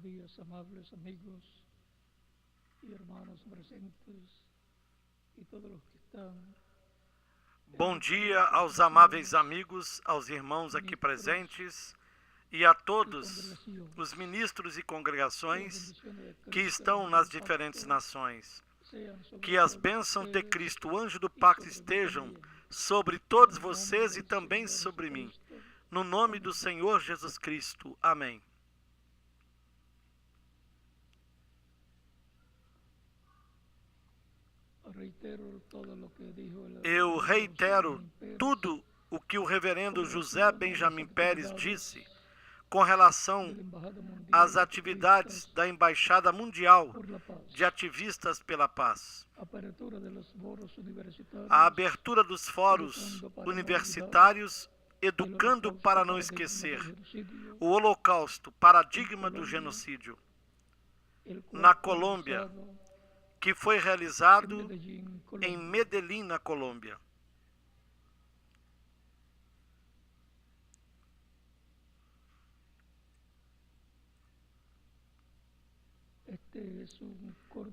días, amables amigos y hermanos presentes y todos los que están. Bom dia aos amáveis amigos, aos irmãos aqui presentes e a todos os ministros e congregações que estão nas diferentes nações. Que as bênçãos de Cristo, o anjo do pacto, estejam sobre todos vocês e também sobre mim. No nome do Senhor Jesus Cristo. Amém. Eu reitero tudo o que o reverendo José Benjamin Pérez disse com relação às atividades da Embaixada Mundial de Ativistas pela Paz. A abertura dos fóruns universitários, educando para não esquecer, o Holocausto, paradigma do genocídio, na Colômbia, que foi realizado em Medellín, na Colômbia.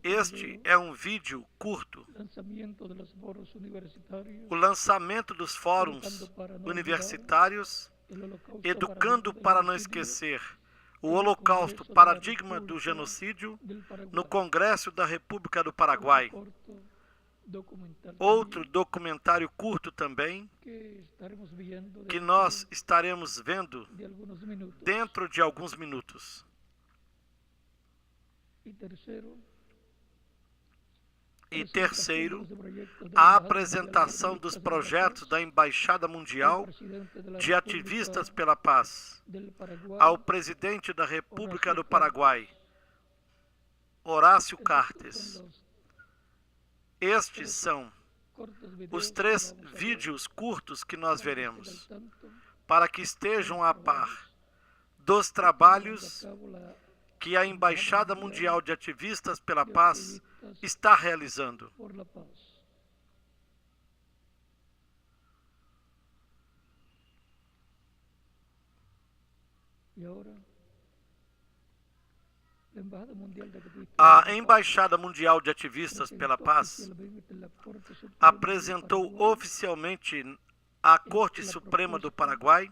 Este é um vídeo curto. O lançamento dos fóruns universitários, educando para não esquecer, o Holocausto, paradigma do genocídio, no Congresso da República do Paraguai. Outro documentário curto também, que nós estaremos vendo dentro de alguns minutos. E terceiro, a apresentação dos projetos da Embaixada Mundial de Ativistas pela Paz ao presidente da República do Paraguai, Horácio Cartes. Estes são os 3 vídeos curtos que nós veremos, para que estejam a par dos trabalhos que a Embaixada Mundial de Ativistas pela Paz está realizando. A Embaixada Mundial de Ativistas pela Paz apresentou oficialmente à Corte Suprema do Paraguai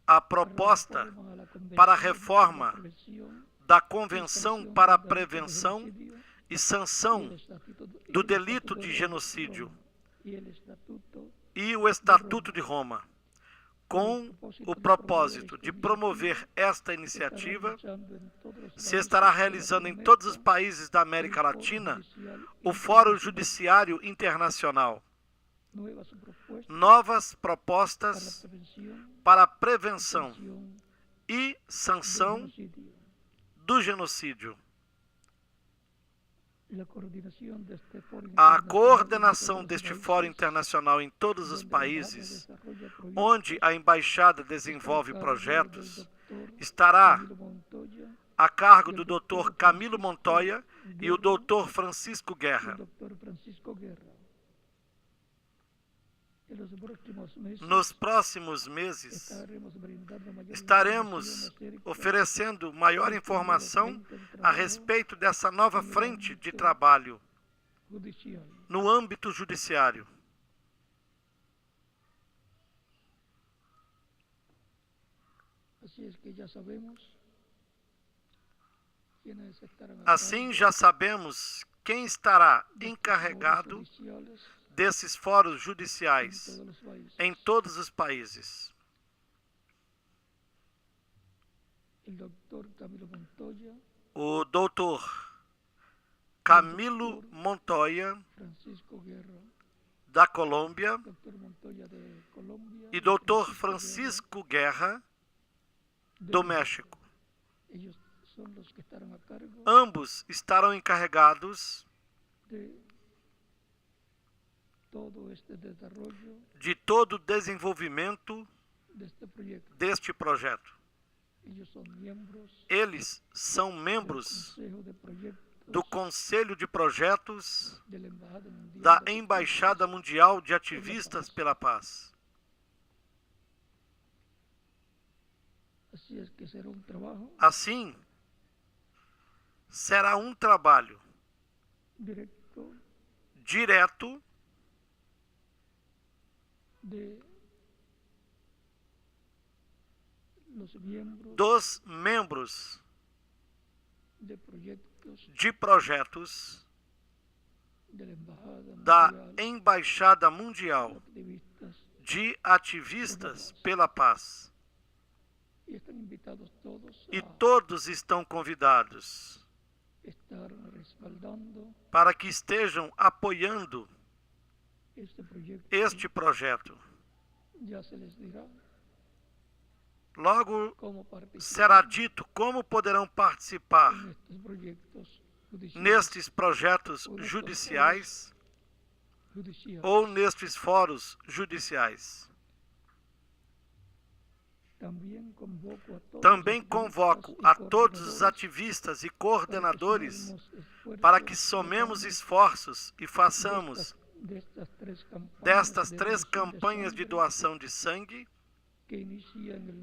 a proposta para a reforma da Convenção para a Prevenção e Sanção do Delito de Genocídio e o Estatuto de Roma, com o propósito de promover esta iniciativa. Se estará realizando em todos os países da América Latina o Fórum Judiciário Internacional. Novas propostas para a prevenção e sanção do genocídio. A coordenação deste fórum internacional em todos os países onde a embaixada desenvolve projetos estará a cargo do Dr. Camilo Montoya e o Dr. Francisco Guerra. Nos próximos meses, estaremos oferecendo maior informação a respeito dessa nova frente de trabalho no âmbito judiciário. Assim, já sabemos quem estará encarregado desses fóruns judiciais em todos os países. O doutor Camilo Montoya, da Colômbia, e doutor Francisco Guerra, do México. Ambos estarão encarregados de todo o desenvolvimento deste projeto. Eles são membros do Conselho de Projetos da Embaixada Mundial de Ativistas pela Paz. Assim, será um trabalho directo direto de los miembros dos membros de proyectos de projetos de la Embajada da Mundial Embaixada Mundial Activistas, de Ativistas pela Paz. y están invitados todos E a todos estão convidados estar respaldando para que estejam apoiando este proyecto. este projeto. Ya se les dirá Logo cómo participar será dito como poderão participar en estos proyectos judiciales nestes projetos judiciais ou nestes fóruns judiciais. Também convoco a todos os ativistas e coordenadores para que somemos esforços e façamos destas 3 campanhas de doação de sangue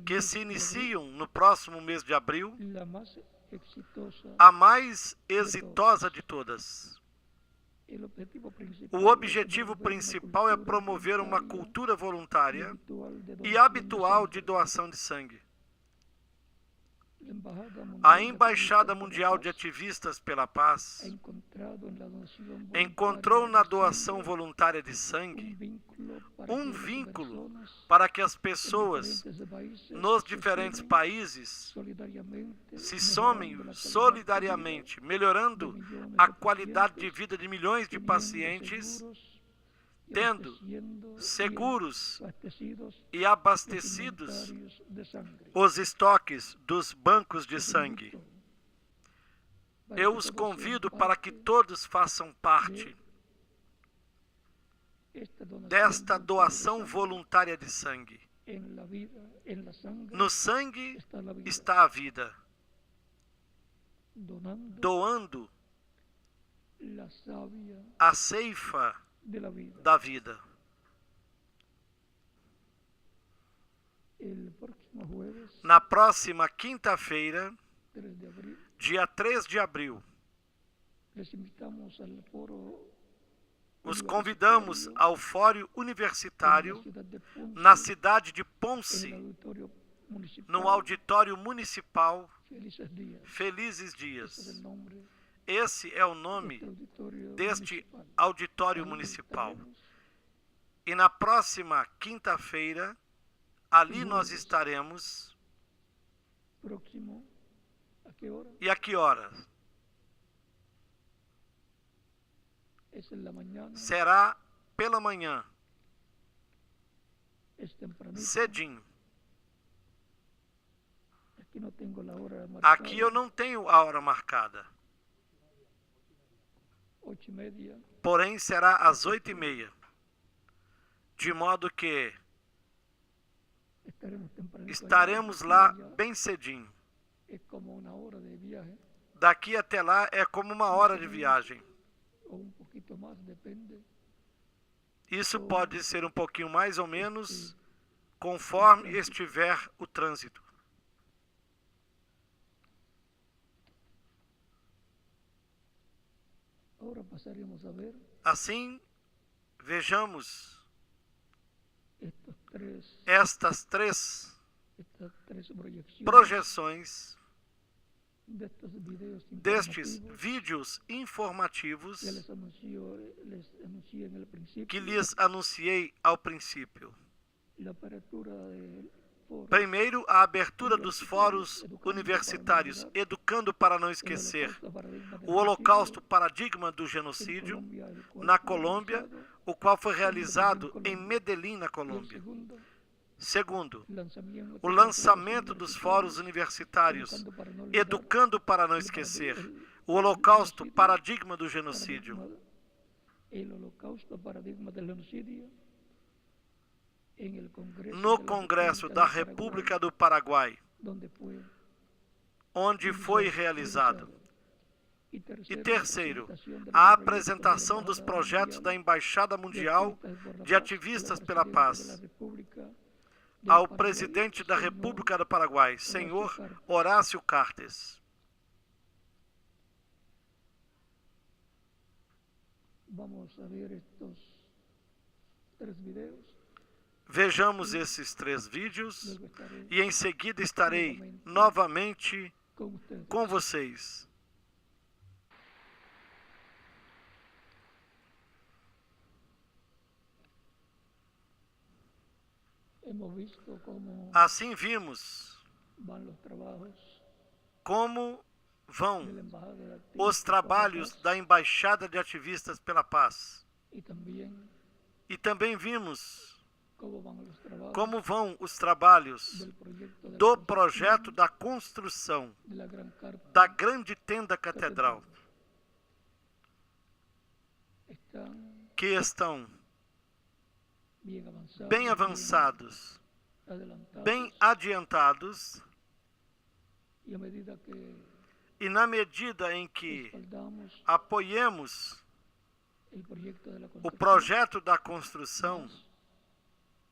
que se iniciam no próximo mês de abril, a mais exitosa de todas. O objetivo principal é promover uma cultura voluntária e habitual de doação de sangue. A Embaixada Mundial de Ativistas pela Paz encontrou na doação voluntária de sangue um vínculo para que as pessoas nos diferentes países se somem solidariamente, melhorando a qualidade de vida de milhões de pacientes, tendo seguros e abastecidos os estoques dos bancos de sangue. Eu os convido para que todos façam parte desta doação voluntária de sangue. No sangue está a vida. Doando a ceifa da vida. Na próxima quinta-feira, dia 3 de abril, os convidamos ao Fórum Universitário na cidade de Ponce, no Auditório Municipal Felizes Dias. Esse é o nome deste auditório municipal. E na próxima quinta-feira, ali nós estaremos. E a que hora? Será pela manhã, cedinho. Aqui eu não tenho a hora marcada. Porém, será às 8h30. De modo que estaremos lá bem cedinho. Daqui até lá é como 1 hora de viagem. Isso pode ser um pouquinho mais ou menos, conforme estiver o trânsito. Assim, vejamos estas 3 projeções destes vídeos informativos que lhes anunciei ao princípio. Primeiro, a abertura dos fóruns universitários, Educando para Não Esquecer, o Holocausto Paradigma do Genocídio, na Colômbia, o qual foi realizado em Medellín, na Colômbia. Segundo, o lançamento dos fóruns universitários, Educando para Não Esquecer, o Holocausto Paradigma do Genocídio. No Congresso da República do Paraguai, onde foi realizado. E terceiro, a apresentação dos projetos da Embaixada Mundial de Ativistas pela Paz ao presidente da República do Paraguai, senhor Horácio Cartes. Vamos a ver estos 3 videos. Vejamos esses 3 vídeos Luego estaré e em seguida estarei novamente con ustedes. com vocês. Hemos visto cómo Assim vimos van los trabajos como vão de la Embajada de Activistas os por la trabalhos Paz da Embaixada de Ativistas pela Paz. y también E também vimos cómo van los trabajos como vão os trabalhos del proyecto de do la projeto da construção de la gran carpa da grande tenda catedral, están que estão bien avanzados, bem avançados, bien adelantados, bem adiantados, y a medida que e na medida em que respaldamos apoiemos el proyecto de la o construcción, projeto da construção, más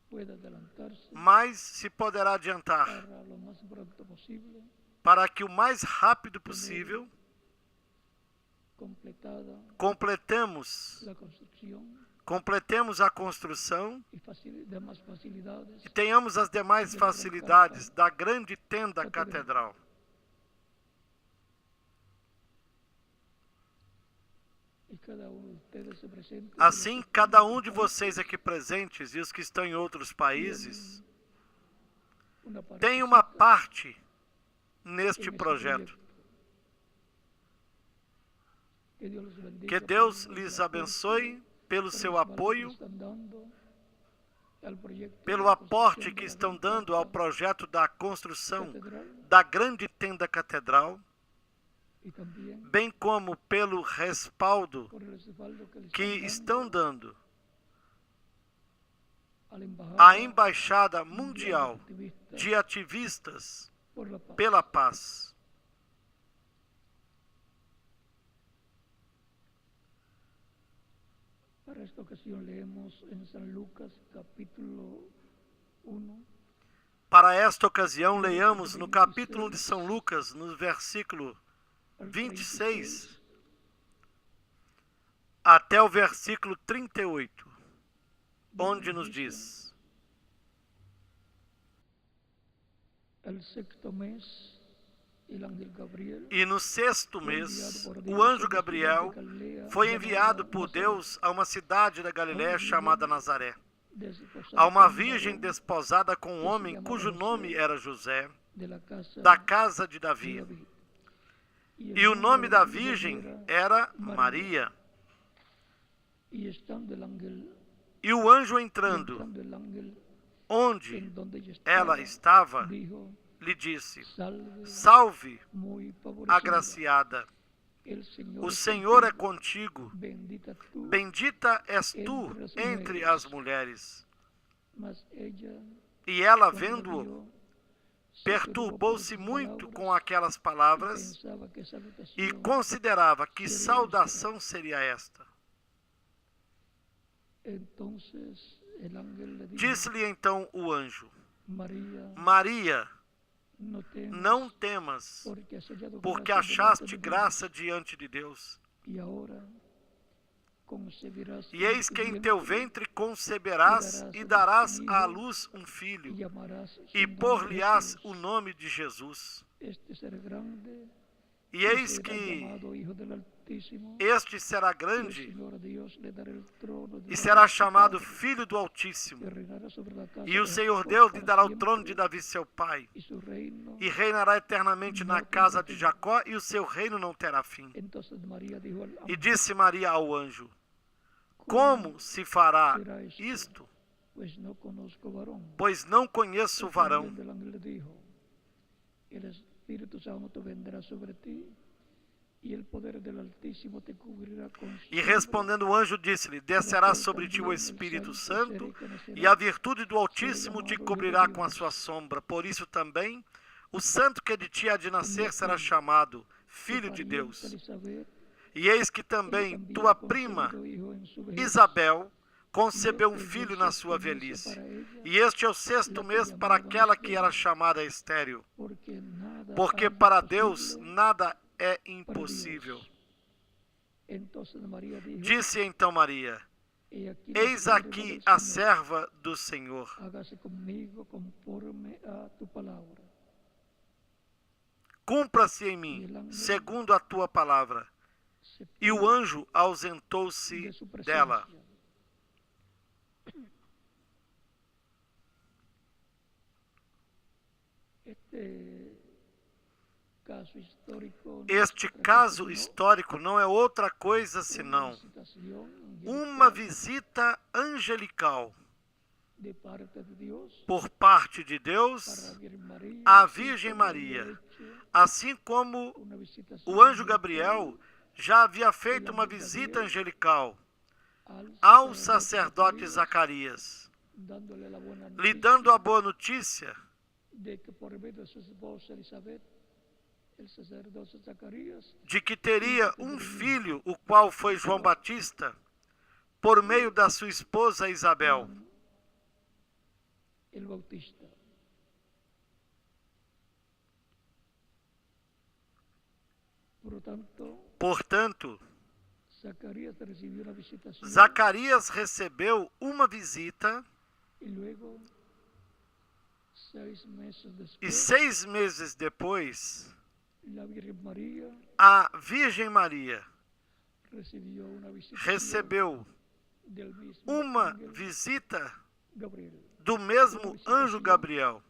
puede adelantarse mais se poderá adiantar para lo más pronto posible, para que o mais rápido possível completada completemos a construção y demás facilidades e tenhamos as demais facilidades da grande tenda catedral. y cada uno de ustedes se presente Assim, cada um de vocês aqui presentes e os que estão em outros países tem uma parte neste projeto. Que Deus lhes abençoe pelo seu apoio, pelo aporte que estão dando ao projeto da construção da grande tenda catedral, bem como pelo respaldo que estão dando à Embaixada Mundial de Ativistas pela Paz. Para esta ocasión leemos en San Lucas capítulo 1. Para esta ocasião, leiamos no capítulo de São Lucas, no versículo 26 até o versículo 38, onde nos diz: E no 6º mês, o anjo Gabriel foi enviado por Deus a uma cidade da Galiléia chamada Nazaré, a uma virgem desposada com um homem cujo nome era José, da casa de Davi. E o nome da virgem era Maria. E o anjo entrando onde ela estava, lhe disse: Salve, agraciada, o Senhor é contigo, bendita és tu entre as mulheres. E ela, vendo-o, perturbou-se muito com aquelas palavras e considerava que saudação seria esta. Disse-lhe então o anjo: Maria, não temas, porque achaste graça diante de Deus. E eis que em teu ventre conceberás e darás à luz um filho, e por-lhe-ás o nome de Jesus. E eis que este será grande e será chamado Filho do Altíssimo. E o Senhor Deus lhe dará o trono de Davi seu pai, e reinará eternamente na casa de Jacó, e o seu reino não terá fim. E disse Maria ao anjo: Como se fará isto? Pois não conheço o varão. E respondendo o anjo, disse-lhe: Descerá sobre ti o Espírito Santo, e a virtude do Altíssimo te cobrirá com a sua sombra. Por isso também o santo que de ti há de nascer será chamado Filho de Deus. E eis que também tua prima Isabel concebeu um filho na sua velhice. E este é o 6º mês para aquela que era chamada estéril, porque para Deus nada é impossível. Disse então Maria: Eis aqui a serva do Senhor. Cumpra-se em mim, segundo a tua palavra. E o anjo ausentou-se dela. Este caso histórico não é outra coisa senão uma visita angelical por parte de Deus à Virgem Maria, assim como o anjo Gabriel já havia feito uma visita angelical ao sacerdote Zacarias, lhe dando a boa notícia de que teria um filho, o qual foi João Batista, por meio da sua esposa Isabel. Portanto, Zacarias recebeu uma visita e 6 meses depois, a Virgem Maria recebeu uma visita do mesmo anjo Gabriel.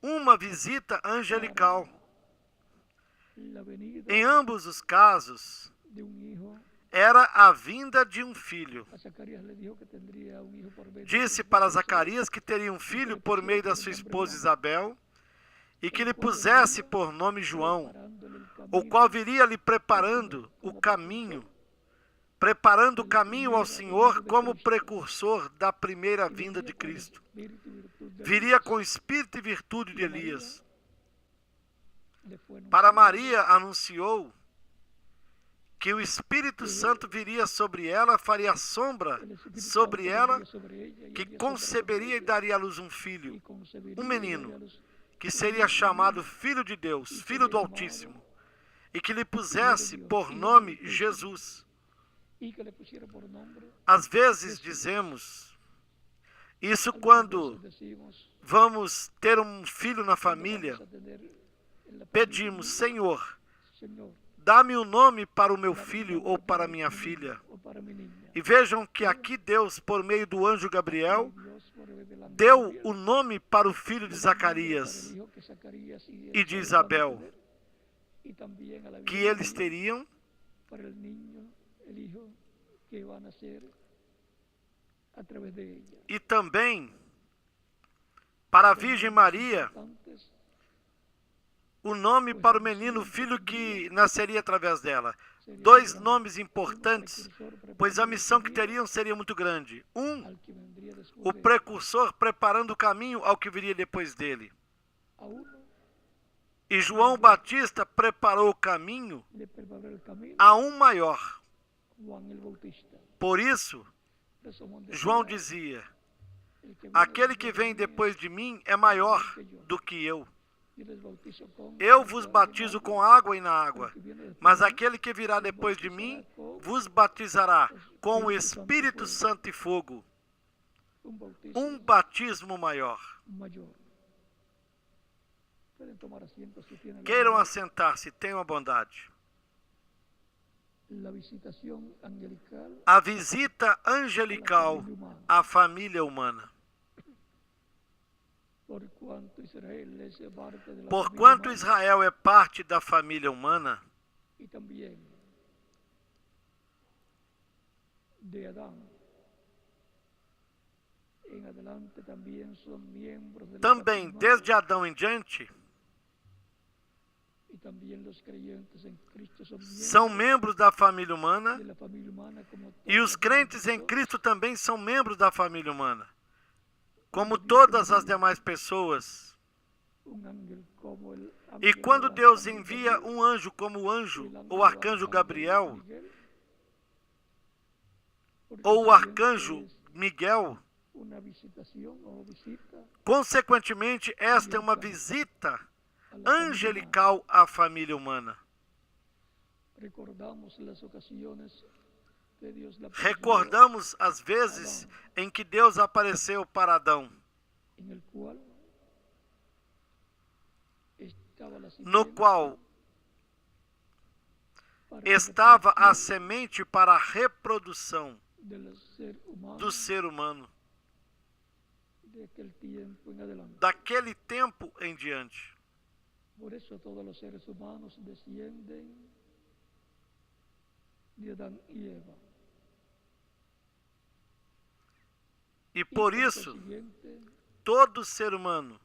Uma visita angelical. Em ambos os casos, era a vinda de um filho. Disse para Zacarias que teria um filho por meio da sua esposa Isabel e que lhe pusesse por nome João, o qual viria lhe preparando o caminho ao Senhor como precursor da primeira vinda de Cristo. Viria com espírito e virtude de Elias. Para Maria anunciou que o Espírito Santo viria sobre ela, faria sombra sobre ela, que conceberia e daria à luz um filho, um menino, que seria chamado Filho de Deus, Filho do Altíssimo, e que lhe pusesse por nome Jesus. Às vezes dizemos isso quando vamos ter um filho na família, pedimos: Senhor, dá-me um nome para o meu filho ou para a minha filha. E vejam que aqui Deus, por meio do anjo Gabriel, deu o nome para o filho de Zacarias e de Isabel, que eles teriam e também para a Virgem Maria o nome para o menino, filho que nasceria através dela. 2 nomes importantes, pois a missão que teriam seria muito grande. O precursor preparando o caminho ao que viria depois dele. E João Batista preparou o caminho a um maior. Por isso, João dizia: aquele que vem depois de mim é maior do que eu. Eu vos batizo com água e na água, mas aquele que virá depois de mim vos batizará com o Espírito Santo e fogo. Um batismo maior. Queiram assentar-se, tenham a bondade. A visita angelical à família humana. Porquanto Israel é parte da família humana, também desde Adão em diante, são membros da família humana, e os crentes em Cristo também são membros da família humana, como todas as demais pessoas. E quando Deus envia um anjo como o anjo, o arcanjo Gabriel, ou o arcanjo Miguel, consequentemente, esta é uma visita angelical à família humana. Recordamos as vezes em que Deus apareceu para Adão, no qual estava a semente para a reprodução do ser humano, daquele tempo em diante. Por isso todos os seres humanos descendem de Adão e Eva. E por isso, todo ser humano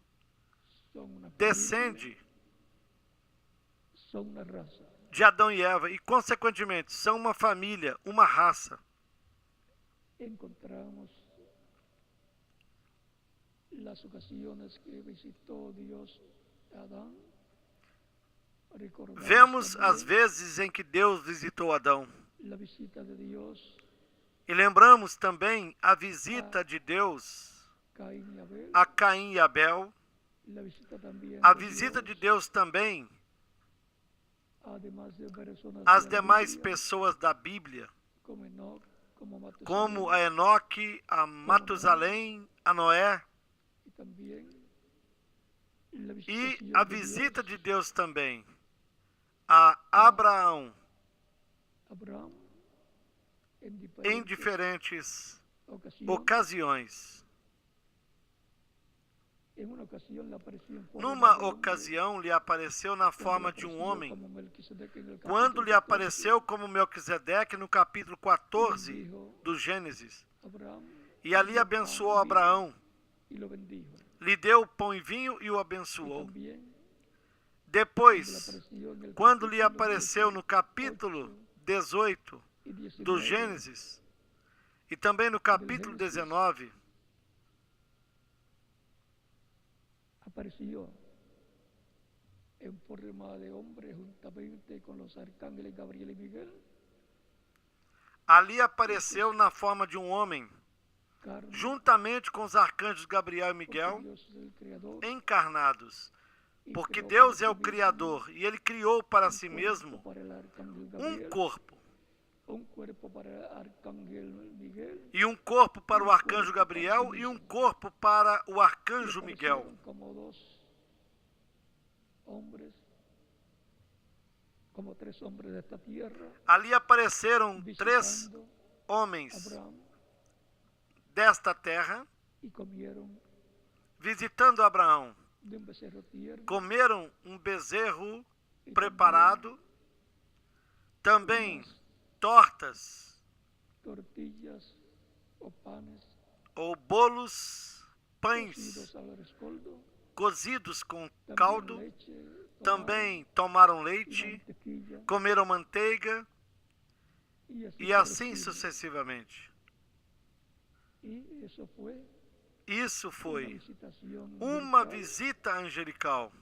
descende de Adão e Eva e, consequentemente, são uma família, uma raça. Encontramos as ocasiões que visitou Deus Adão. Vemos as vezes em que Deus visitou Adão. E lembramos também a visita de Deus a Caim e Abel. A visita de Deus também às demais pessoas da Bíblia, como a Enoque, a Matusalém, a Noé. E a visita de Deus também a Abraão em diferentes ocasiões. Numa ocasião lhe apareceu na forma de um homem, quando lhe apareceu como Melquisedeque no capítulo 14 do Gênesis. E ali abençoou Abraão, lhe deu pão e vinho e o abençoou. Depois, quando lhe apareceu no capítulo 18 do Gênesis, e também no capítulo 19, apareceu em forma de homem juntamente com os arcángeles Gabriel e Miguel. Ali apareceu na forma de um homem, juntamente com os arcanjos Gabriel e Miguel, encarnados. Porque Deus é o Criador e Ele criou para si mesmo um corpo. E um corpo para o arcanjo Gabriel e um corpo para o arcanjo Miguel. Ali apareceram 3 homens desta terra, visitando Abraão. Comeram um bezerro preparado, também tortas ou bolos, pães cozidos com caldo, também tomaram leite, comeram manteiga e assim sucessivamente. Isso foi uma visita angelical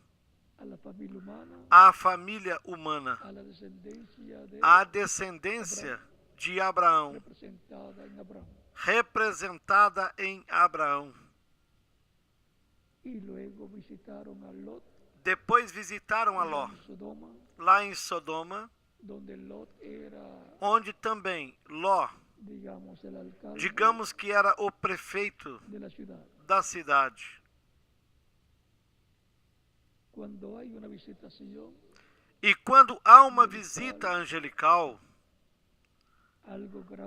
à família humana, à descendência de Abraão, representada em Abraão. Depois visitaram a Ló, lá em Sodoma, onde também Ló, digamos que era o prefeito da cidade. E quando há uma visita angelical,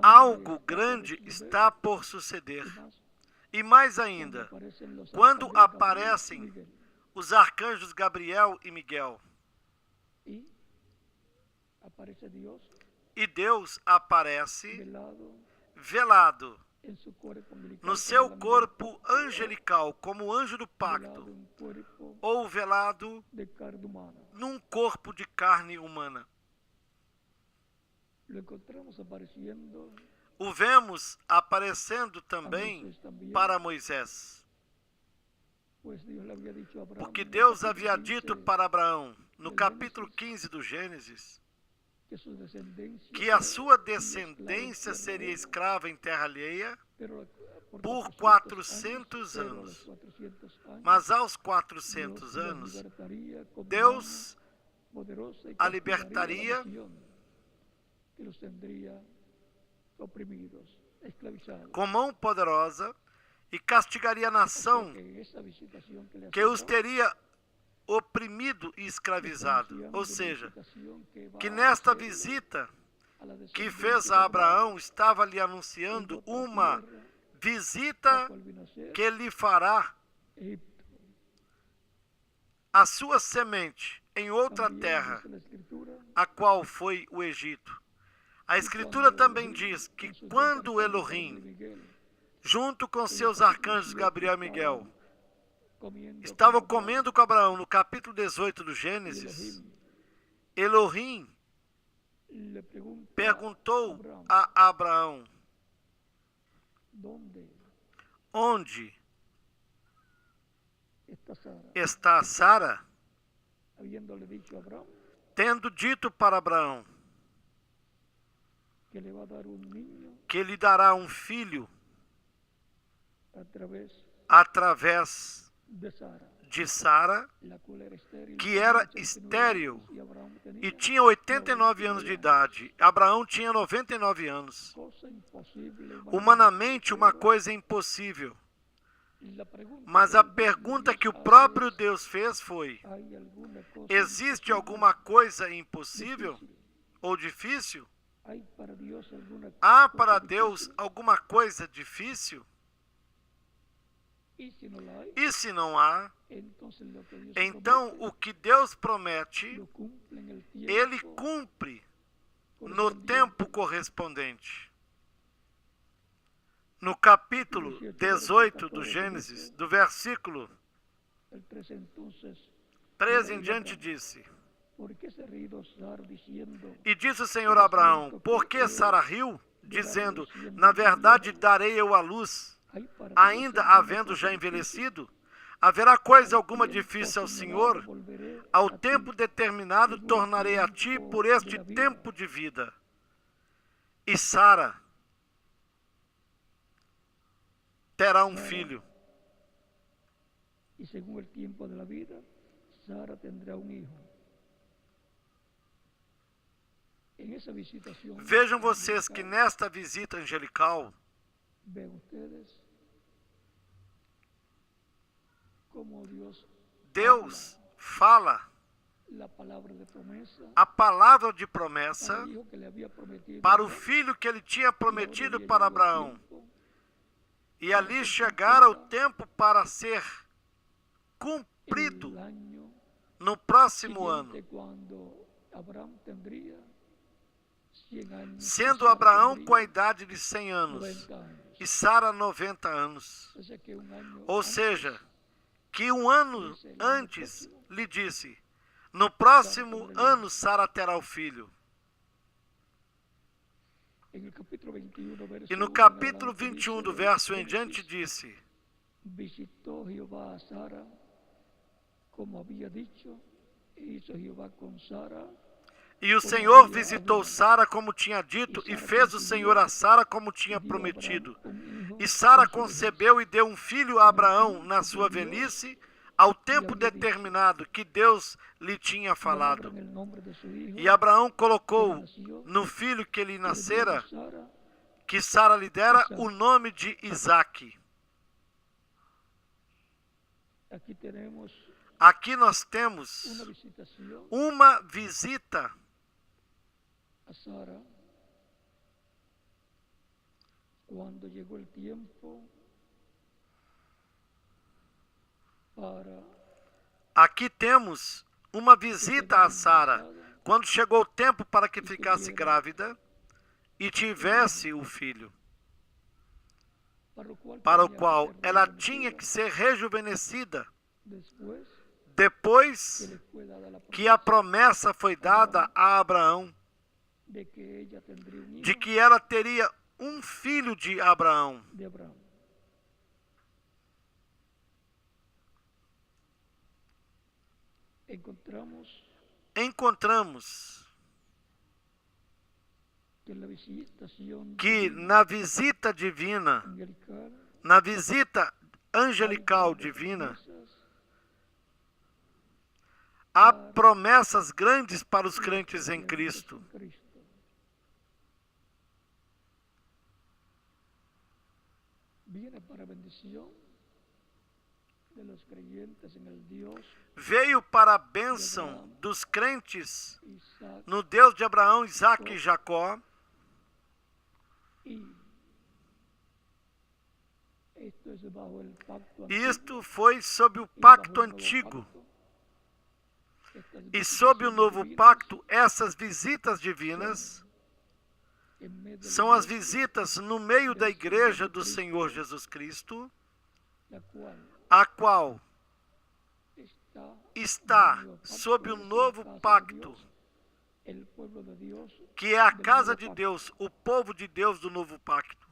algo grande está por suceder. E mais ainda, quando aparecem os arcanjos Gabriel e Miguel, e Deus aparece velado no seu corpo angelical, como anjo do pacto, ou velado num corpo de carne humana. O vemos aparecendo também para Moisés. Porque Deus havia dito para Abraão, no capítulo 15 do Gênesis, que a sua descendência seria escrava em terra alheia por 400 anos. Mas aos 400 anos, Deus a libertaria com mão poderosa e castigaria a nação que os teria oprimido e escravizado. Ou seja, que nesta visita que fez a Abraão, estava lhe anunciando uma visita que lhe fará a sua semente em outra terra, a qual foi o Egito. A Escritura também diz que quando Elohim, junto com seus arcanjos Gabriel e Miguel, estavam comendo com Abraão, no capítulo 18 do Gênesis, Elohim perguntou a Abraão: onde está Sara? Tendo dito para Abraão que lhe dará um filho através de Sara, que era estéril e tinha 89 anos de idade. Abraão tinha 99 anos. Humanamente, uma coisa impossível. Mas a pergunta que o próprio Deus fez foi: existe alguma coisa impossível ou difícil? Há para Deus alguma coisa difícil? E se não há, então o que Deus promete, Ele cumpre no tempo correspondente. No capítulo 18 do Gênesis, do versículo 13 em diante, disse: e disse o Senhor a Abraão: por que Sara riu, dizendo, na verdade darei eu a luz, ainda havendo já envelhecido? Haverá coisa alguma difícil ao Senhor? Ao tempo determinado tornarei a ti por este tempo de vida. E Sara terá um filho. E segundo o tempo da vida, Sara terá um filho. Vejam vocês que nesta visita angelical, Deus fala a palavra de promessa para o filho que ele tinha prometido para Abraão. E ali chegara o tempo para ser cumprido no próximo ano, sendo Abraão com a idade de 100 anos e Sara 90 anos. Ou seja, que um ano antes lhe disse: no próximo ano Sara terá o filho. E no capítulo 21 do verso em diante disse: visitou Jeová a Sara, como havia dicho, e hizo Jeová com Sara. E o Senhor visitou Sara como tinha dito, e fez o Senhor a Sara como tinha prometido. E Sara concebeu e deu um filho a Abraão na sua velhice, ao tempo determinado que Deus lhe tinha falado. E Abraão colocou no filho que lhe nascera, que Sara lhe dera, o nome de Isaque. Aqui nós temos uma visita a Sara quando chegou o tempo para. Aqui temos uma visita a Sara quando chegou o tempo para que ficasse grávida e tivesse o filho, para o qual ela tinha que ser rejuvenescida depois que a promessa foi dada a Abraão de que ela teria um filho de Abraão. Encontramos que na visita divina, na visita angelical divina, há promessas grandes para os crentes em Cristo. Veio para a bênção dos crentes no Deus de Abraão, Isaac e Jacó. Isto foi sob o pacto antigo. E sob o novo pacto, essas visitas divinas são as visitas no meio da igreja do Senhor Jesus Cristo, a qual está sob o novo pacto, que é a casa de Deus, o povo de Deus do novo pacto.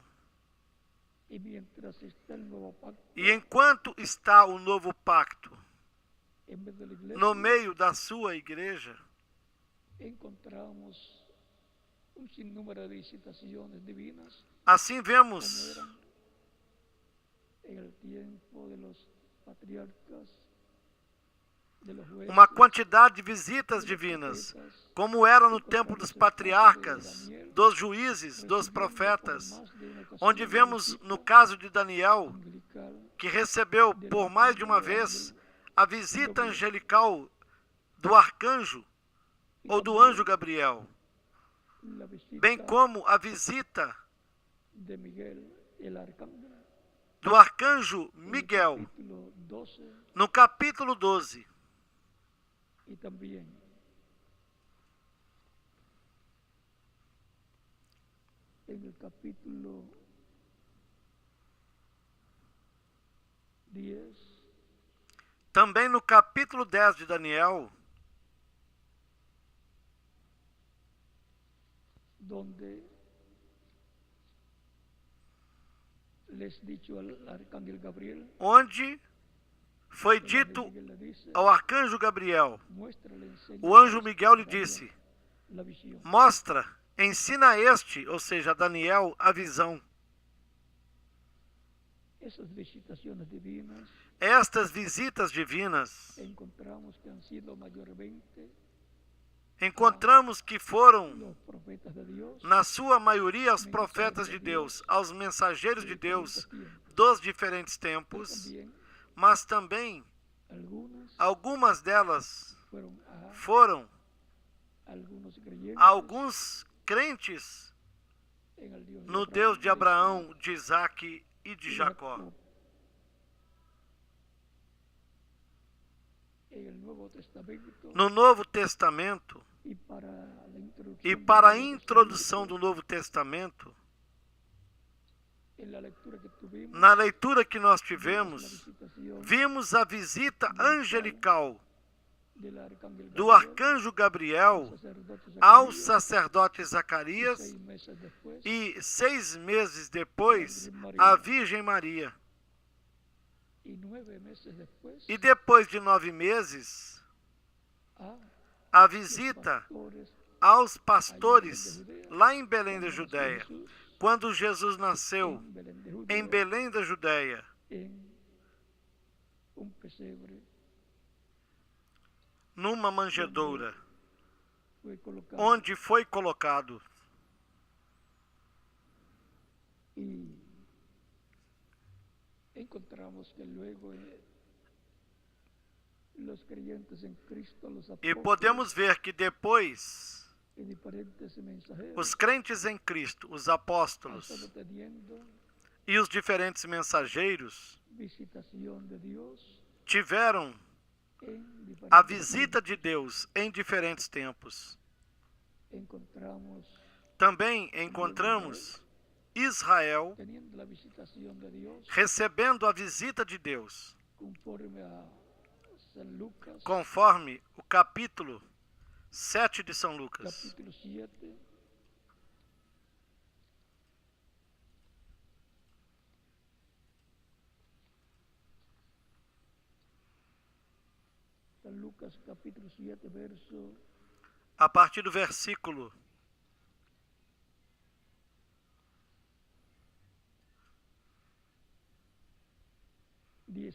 E enquanto está o novo pacto no meio da sua igreja, assim vemos uma quantidade de visitas divinas, como era no tempo dos patriarcas, dos juízes, dos profetas, onde vemos no caso de Daniel, que recebeu por mais de uma vez a visita angelical do arcanjo ou do anjo Gabriel, bem como a visita do arcanjo Miguel, no capítulo 12. Y también en el capítulo 10, também no capítulo 10 de Daniel, donde les dicho al arcángel Gabriel, onde foi dito ao arcanjo Gabriel, o anjo Miguel lhe disse: mostra, ensina a este, ou seja, a Daniel, a visão. Estas visitas divinas, encontramos que foram, na sua maioria, aos profetas de Deus, aos mensageiros de Deus dos diferentes tempos, mas também algumas delas foram a alguns crentes no Deus de Abraão, de Isaac e de Jacó. No Novo Testamento, e para a introdução do Novo Testamento, na leitura que nós tivemos, vimos a visita angelical do arcanjo Gabriel ao sacerdote Zacarias e 6 meses depois a Virgem Maria. E depois de 9 meses, a visita aos pastores lá em Belém da Judéia, quando Jesus nasceu em Belém da Judéia, numa manjedoura, onde foi colocado. E podemos ver que depois os crentes em Cristo, os apóstolos e os diferentes mensageiros tiveram a visita de Deus em diferentes tempos. Também encontramos Israel recebendo a visita de Deus, conforme o capítulo 7 de São Lucas. Lucas capítulo 7, verso a partir do versículo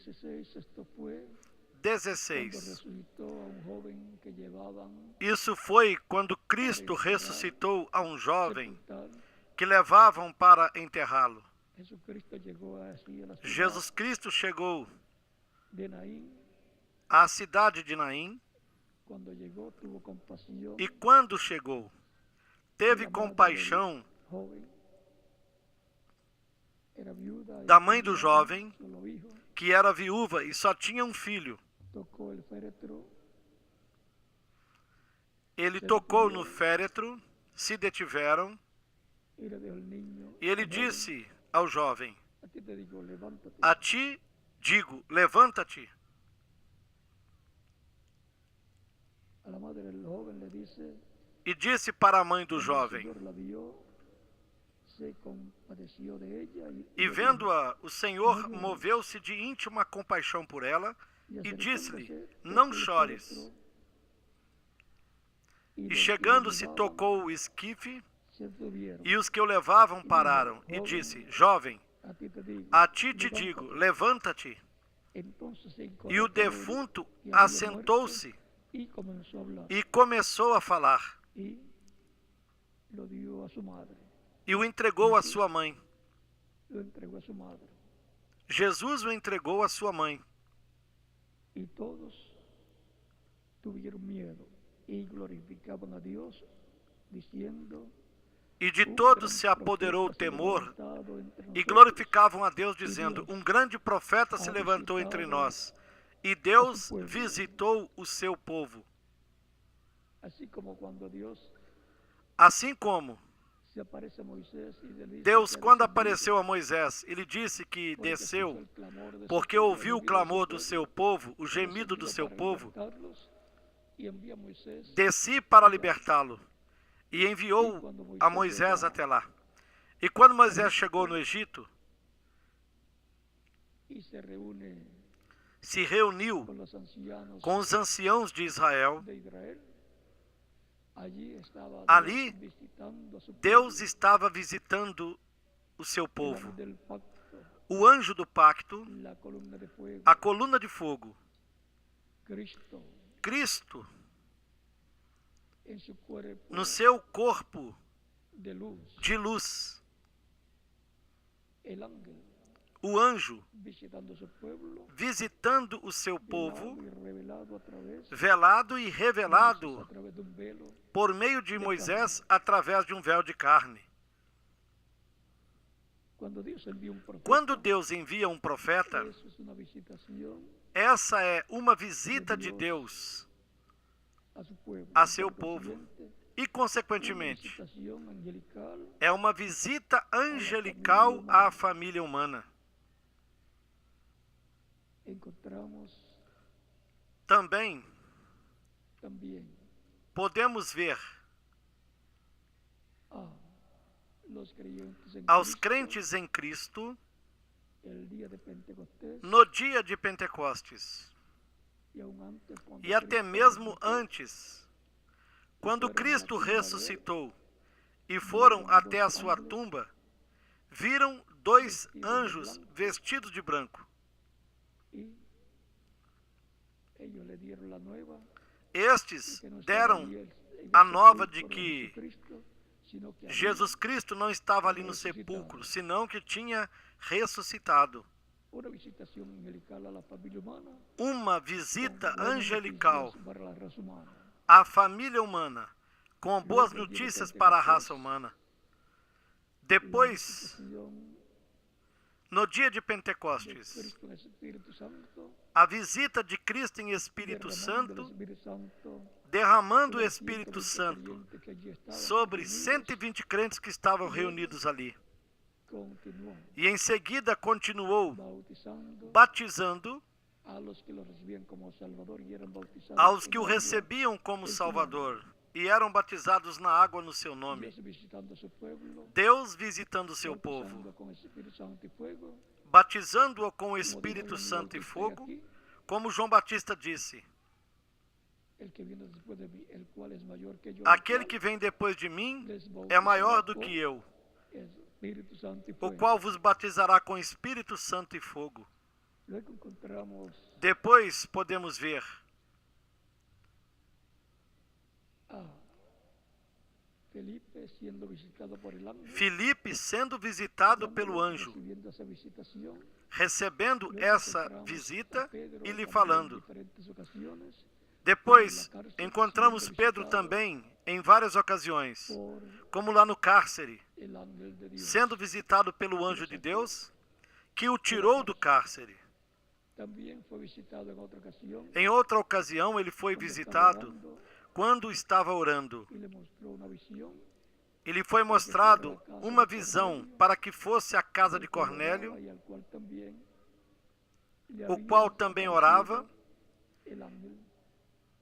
16, esto fue cuando 16. resucitó a un joven que llevaban Isso foi quando Cristo ressuscitou a um jovem sepultado. que levavam para enterrá-lo. Jesucristo llegó así a la ciudad Jesus Cristo chegou de Naín. à cidade de Naim Cuando llegó tuvo compasión e, quando chegou, teve compaixão joven. Era viuda y da mãe do tenía jovem, un solo hijo. que era viúva e só tinha um filho. Tocó el féretro. Ele tocou no féretro, se detiveram, Y le dijo al niño, e ele al joven, disse ao jovem: a ti te digo, levántate. A ti digo, levanta-te. A la madre del joven le dice, E disse para a mãe do cuando el jovem. Señor la vio, se compadeció de ella E vendo-a, o Senhor moveu-se de íntima compaixão por ela e disse-lhe: Não chores. E chegando-se, tocou o esquife, e os que o levavam pararam, e disse: Jovem, a ti te digo, levanta-te. E o defunto assentou-se e começou a falar, e o entregou à sua mãe. Jesus o entregou à sua mãe. E todos tuvieron miedo y glorificaban a Dios, diciendo: E de todos se apoderou o temor, e glorificavam a Deus, dizendo: Um grande profeta se levantou entre nós, e Deus visitou o seu povo. Assim como Deus, quando apareceu a Moisés, ele disse que desceu porque ouviu o clamor do seu povo, o gemido do seu povo, desci para libertá-lo e enviou a Moisés até lá. E quando Moisés chegou no Egito, se reuniu com os anciãos de Israel. Ali, Deus estava visitando o seu povo. O anjo do pacto, a coluna de fogo, Cristo, no seu corpo de luz, o anjo visitando o seu povo, velado e revelado por meio de Moisés através de um véu de carne. Quando Deus envia um profeta, essa é uma visita de Deus a seu povo e, consequentemente, é uma visita angelical à família humana. Também podemos ver aos crentes em Cristo no dia de Pentecostes e até mesmo antes, quando Cristo ressuscitou e foram até a sua tumba, viram dois anjos vestidos de branco. Estes deram a nova de que Jesus Cristo não estava ali no sepulcro, senão que tinha ressuscitado. Uma visita angelical à família humana, com boas notícias para a raça humana. Depois, no dia de Pentecostes, a visita de Cristo em Espírito Santo, derramando o Espírito Santo sobre 120 crentes que estavam reunidos ali. E em seguida continuou batizando aos que o recebiam como Salvador e eram batizados na água no seu nome. Deus visitando o seu povo, batizando-o com o Espírito Santo e fogo, como João Batista disse: aquele que vem depois de mim é maior do que eu, o qual vos batizará com Espírito Santo e fogo. Luego encontramos Depois podemos ver a Felipe siendo visitado por el ángel, Filipe sendo visitado pelo anjo, recibiendo esa visitación. recebendo Luego essa encontramos a visita Pedro e lhe también en falando. diferentes ocasiones, Depois encontramos Pedro também em várias ocasiões, por como lá no cárcere, el ángel de Dios. sendo visitado pelo anjo de Deus, que o tirou do cárcere. También fue visitado en otra ocasión Em outra ocasião, ele foi cuando estaba visitado orando quando estava orando. y le mostró una visión. Ele foi mostrado uma visão para que fosse à casa de Cornélio, Y al cual también le o había qual também orava, el ángel.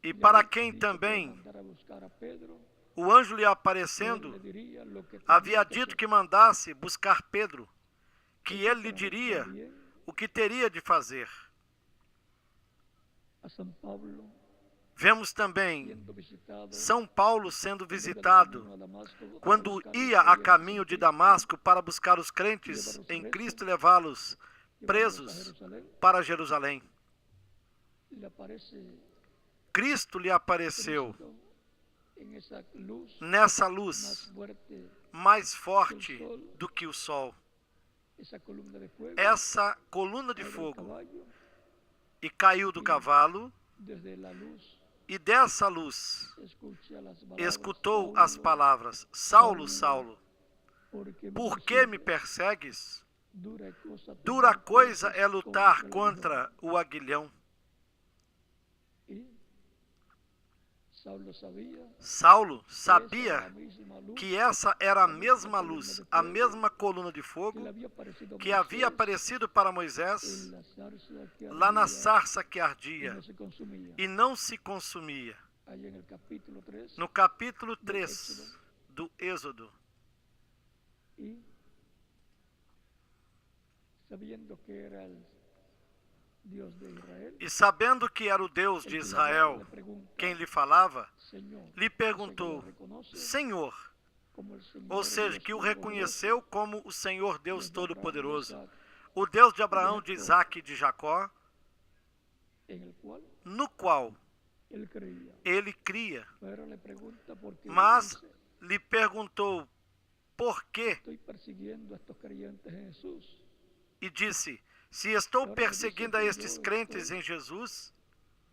e Le para había quem dicho que também mandara a buscar a Pedro, o anjo lhe él aparecendo le diría lo que tenía havia que dito hacer. que mandasse buscar Pedro, que Esto ele lhe trajo diria también o que teria de fazer. a San Pablo Vemos também siendo visitado São Paulo sendo cuando iba de visitado camino a Damasco para quando buscar ia los a creyentes caminho en de Cristo, Damasco para buscar os crentes em Cristo e levá-los llevarlos a presos Jerusalén. para Jerusalém. Le aparece Cristo lhe apareceu Cristo en esa luz nessa más luz fuerte, mais forte do que o sol, esa columna de fuego, essa coluna de cae del fogo, caballo, e caiu do cavalo, desde la luz e dessa luz escucha las palabras, escutou Saulo, as palavras: Saulo, Saulo, porque por que me persigues? persegues? Dura Dura coisa fuerzas é lutar el contra o aguilhão. Y Saulo Saulo esa sabia era la misma luz que essa era a mesma luz, a mesma coluna de que fogo le había aparecido a que havia Moisés aparecido para Moisés en la zarza que lá na ardía sarça que y ardia no se consumía. e não se consumia. Ahí en el capítulo 3, No capítulo 3 do Êxodo. y sabiendo que era el Dios de Israel, E sabendo que era o Deus el de que le Israel hablaba le pregunta, quem lhe falava, Señor, lhe perguntou: ¿o sea que lo reconoce Senhor, como el Señor ou seja, Dios que o Todopoderoso, reconheceu como o Senhor Deus Dios de Abraham, de Todo-Poderoso, Isaac, o Deus de Abraão, de Isaac e de Jacó, en el cual no qual él creía. ele cria. Pero le pregunta por qué Mas dice, lhe perguntou por quê estoy persiguiendo a estos creyentes en Jesús. e disse: Se estou perseguindo a estes crentes em Jesus,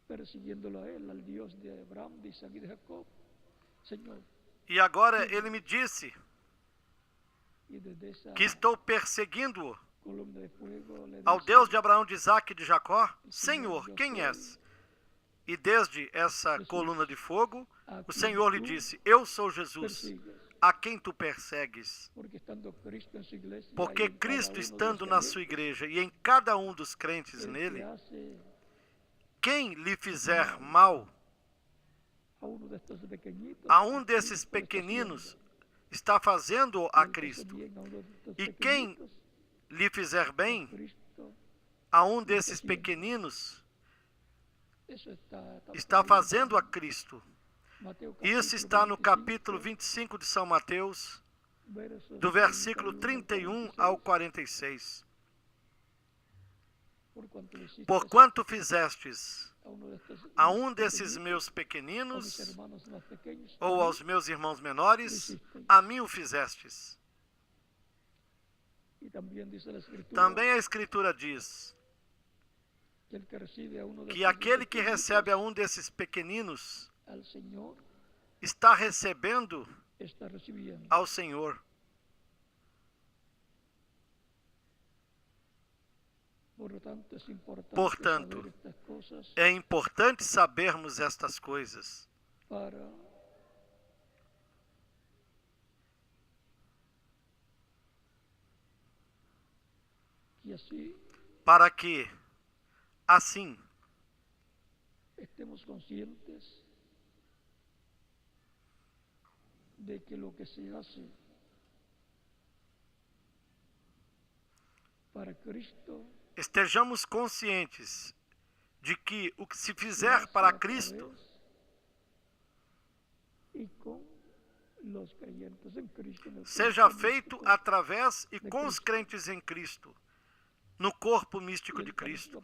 Persiguiéndolo a él, al Dios de Abraham, de Isaac y de Jacob. Señor, e agora ele me disse y desde esa que estou perseguindo-o columna de fuego le ao dice, Deus de Abraão, de Isaac e de Jacó, Senhor, quem és? E desde essa coluna de fogo, o Senhor lhe disse: Eu sou Jesus, persigues, a quem tu persegues. porque estando Cristo en su iglesia, y Porque en cada Cristo, uno de estando los na sua creyentes, igreja e em cada um dos crentes el que nele, hace quem lhe fizer mal a uno de estos pequeñitos, a um a desses Cristo está pequeninos, haciendo. está fazendo Y a el que hace Cristo. bien a uno de estos E quem pequeñitos, lhe fizer bem Cristo, a um desses pequeninos, eso está fazendo a Cristo. Mateo Isso capítulo está no 25, capítulo 25 de São Mateus, versos do versículo 31 31 ao 46. Por quanto le hiciste Porquanto fizestes a a uno um de desses estos meus a mis pequeninos, hermanos más pequeños, ou a aos mí, meus irmãos menores, a mim o fizestes. y también dice la Escritura, Também a Escritura diz que el que recibe a uno de que estos aquele que pequeñitos, recebe a um desses pequeninos al Señor está recebendo está recibiendo. ao Senhor. Por lo tanto, es importante Portanto, saber estas cosas é importante sabermos estas coisas para que así para que, assim, estemos conscientes de que lo que se hace para Cristo estejamos conscientes de que o que se se fizer hace para a Cristo través y con los creyentes en Cristo, en el seja cuerpo feito místico através e de com os Cristo. crentes em Cristo, no corpo místico de Cristo.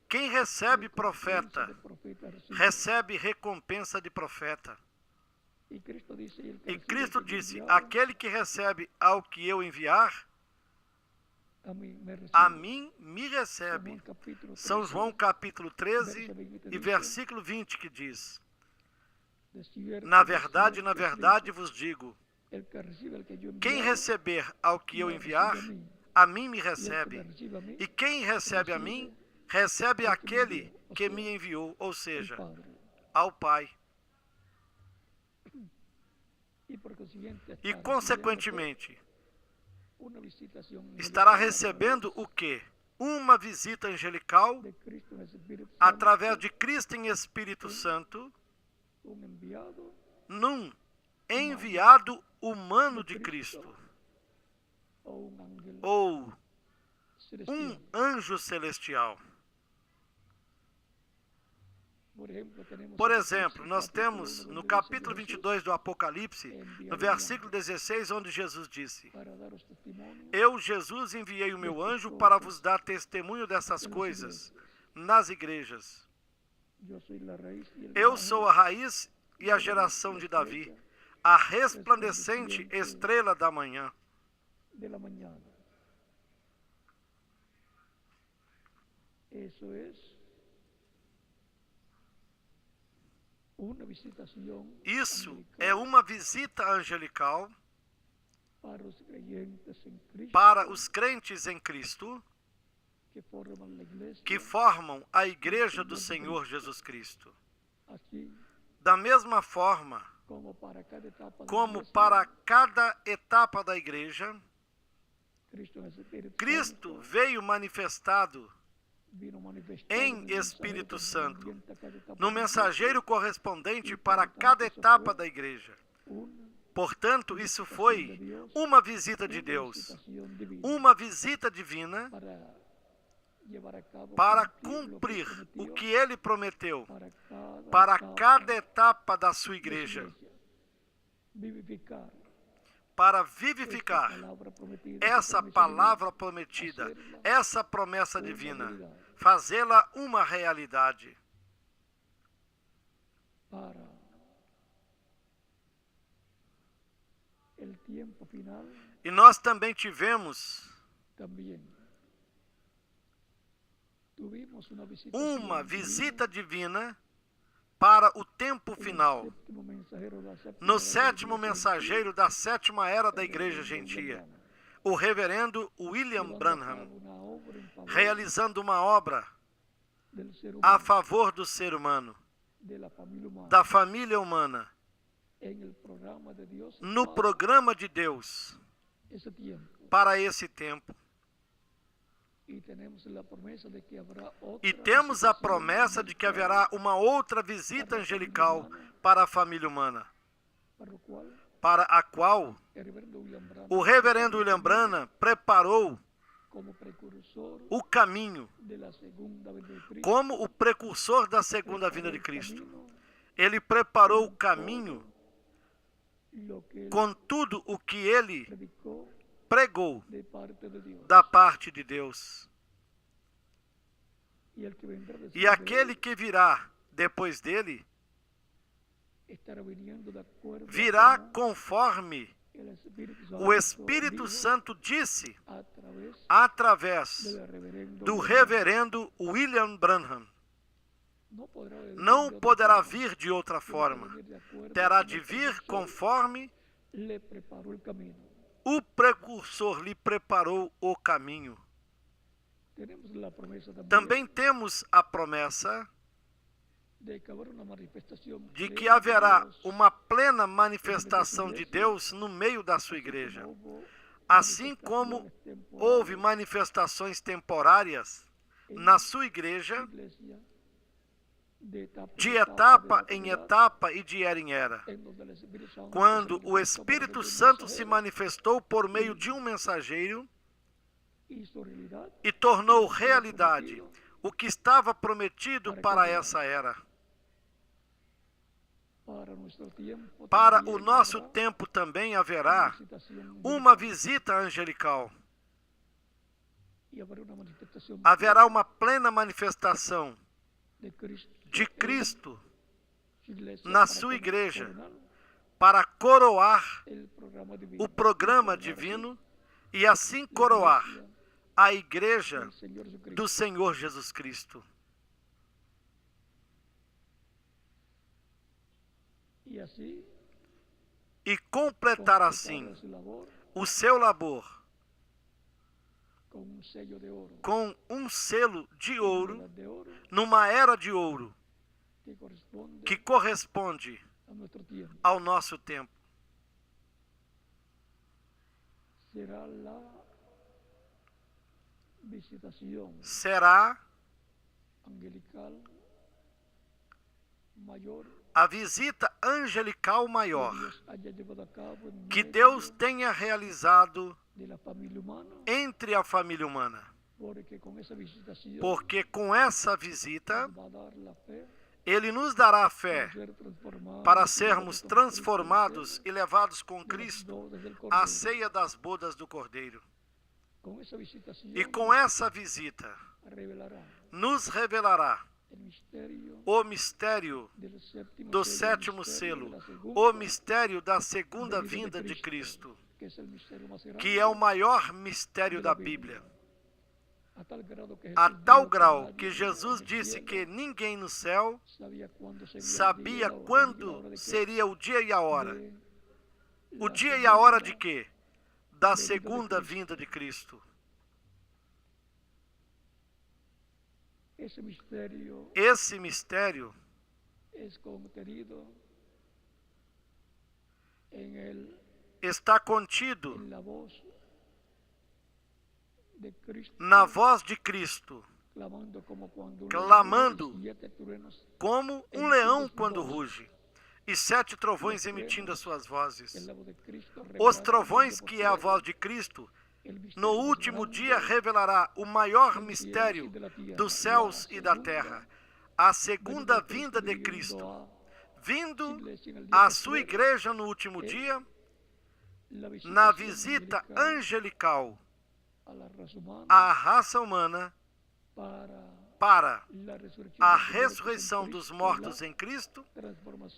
Quem recebe profeta, recebe recompensa de profeta. E Cristo disse, aquele que recebe ao que eu enviar, a mim me recebe. São João capítulo 13 e versículo 20 que diz, na verdade vos digo, quem receber ao que eu enviar, a mim me recebe. E quem recebe a mim, recebe aquele que me enviou, ou seja, ao Pai. E, consequentemente, estará recebendo o quê? Uma visita angelical através de Cristo em Espírito Santo, num enviado humano de Cristo, ou um anjo celestial. Por exemplo, nós temos no capítulo 22 do Apocalipse, no versículo 16, onde Jesus disse, eu, Jesus, enviei o meu anjo para vos dar testemunho dessas coisas nas igrejas. Eu sou a raiz e a geração de Davi, a resplandecente estrela da manhã. Isso é uma visita angelical para os crentes em Cristo que formam a Igreja do Senhor Jesus Cristo. Da mesma forma, como para cada etapa da Igreja, Cristo veio manifestado em Espírito Santo, no mensageiro correspondente para cada etapa da Igreja. Portanto, isso foi uma visita de Deus, uma visita divina para cumprir o que Ele prometeu para cada etapa da sua Igreja, para vivificar essa palavra prometida, essa promessa divina, fazê-la uma realidade. E nós também tivemos uma visita divina para o tempo final, no sétimo mensageiro da sétima era da Igreja Gentia, o reverendo William Branham, realizando uma obra a favor do ser humano, da família humana, no programa de Deus, para esse tempo. E temos a promessa de que haverá uma outra visita angelical para a família humana, para a qual o reverendo William Branham preparou o caminho como o precursor da segunda vinda de Cristo. Ele preparou o caminho com tudo o que ele pregou da parte de Deus. E aquele que virá depois dele, virá conforme o Espírito Santo disse através do reverendo William Branham. Não poderá vir de outra forma. Terá de vir conforme o precursor lhe preparou o caminho. Também temos a promessa de que haverá uma plena manifestação de Deus no meio da sua igreja. Assim como houve manifestações temporárias na sua igreja, de etapa em etapa e de era em era, quando o Espírito Santo se manifestou por meio de um mensageiro e tornou realidade o que estava prometido para essa era. Para o nosso tempo também haverá uma visita angelical. haverá uma plena manifestação de Cristo na sua igreja para coroar o programa divino e assim coroar a igreja do Senhor Jesus Cristo. E completar assim o seu labor com um selo de ouro numa era de ouro que corresponde ao nosso tempo. Será a visita angelical maior que Deus tenha realizado entre a família humana. Porque com essa visita, Ele nos dará a fé para sermos transformados e levados com Cristo à ceia das bodas do Cordeiro. E com essa visita, nos revelará o mistério do sétimo selo, o mistério da segunda vinda de Cristo, que é o maior mistério da Bíblia. A tal grau que Jesus disse que ninguém no céu sabia quando seria o dia e a hora. O dia e a hora de quê? Da segunda vinda de Cristo. Esse mistério está contido na voz de Cristo, clamando como um leão quando ruge, e 7 trovões emitindo as suas vozes. Os trovões, que é a voz de Cristo, no último dia revelará o maior mistério dos céus e da terra, a segunda vinda de Cristo, vindo à sua igreja no último dia, na visita angelical à raça humana para a ressurreição dos mortos em Cristo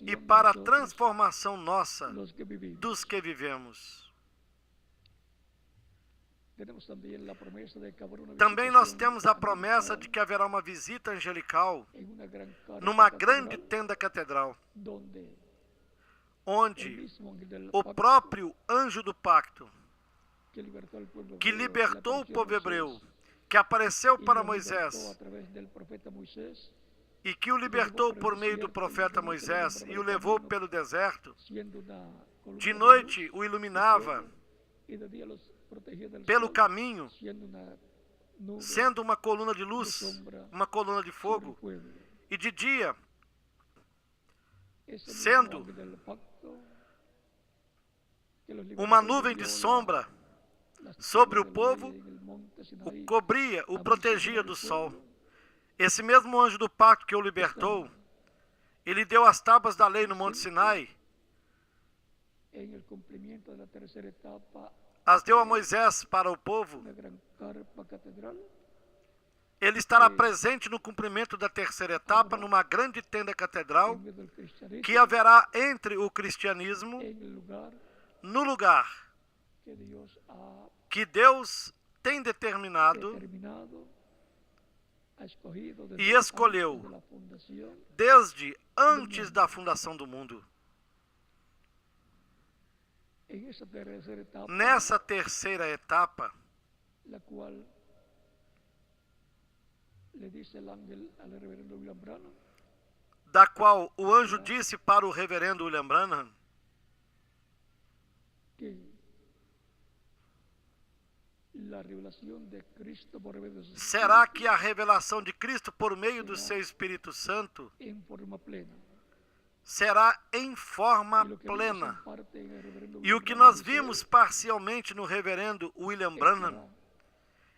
e para a transformação nossa dos que vivemos. Também nós temos a promessa de que haverá uma visita angelical numa grande tenda catedral, onde o próprio anjo do pacto, que libertou o povo hebreu, que apareceu para Moisés e que o libertou por meio do profeta Moisés e o levou pelo deserto, de noite o iluminava pelo caminho, sendo uma coluna de luz, uma coluna de fogo, e de dia, sendo uma nuvem de sombra sobre o povo, o cobria, o protegia do sol. Esse mesmo anjo do pacto que o libertou, ele deu as tábuas da lei no Monte Sinai, as deu a Moisés para o povo. Ele estará presente no cumprimento da terceira etapa, numa grande tenda catedral, que haverá entre o cristianismo, no lugar que Deus tem determinado e escolheu desde antes da fundação do mundo. Nessa terceira etapa, da qual o anjo disse para o reverendo William Branham será que a revelação de Cristo por meio do seu Espírito Santo será em forma plena. E o que nós vimos parcialmente no reverendo William Branham,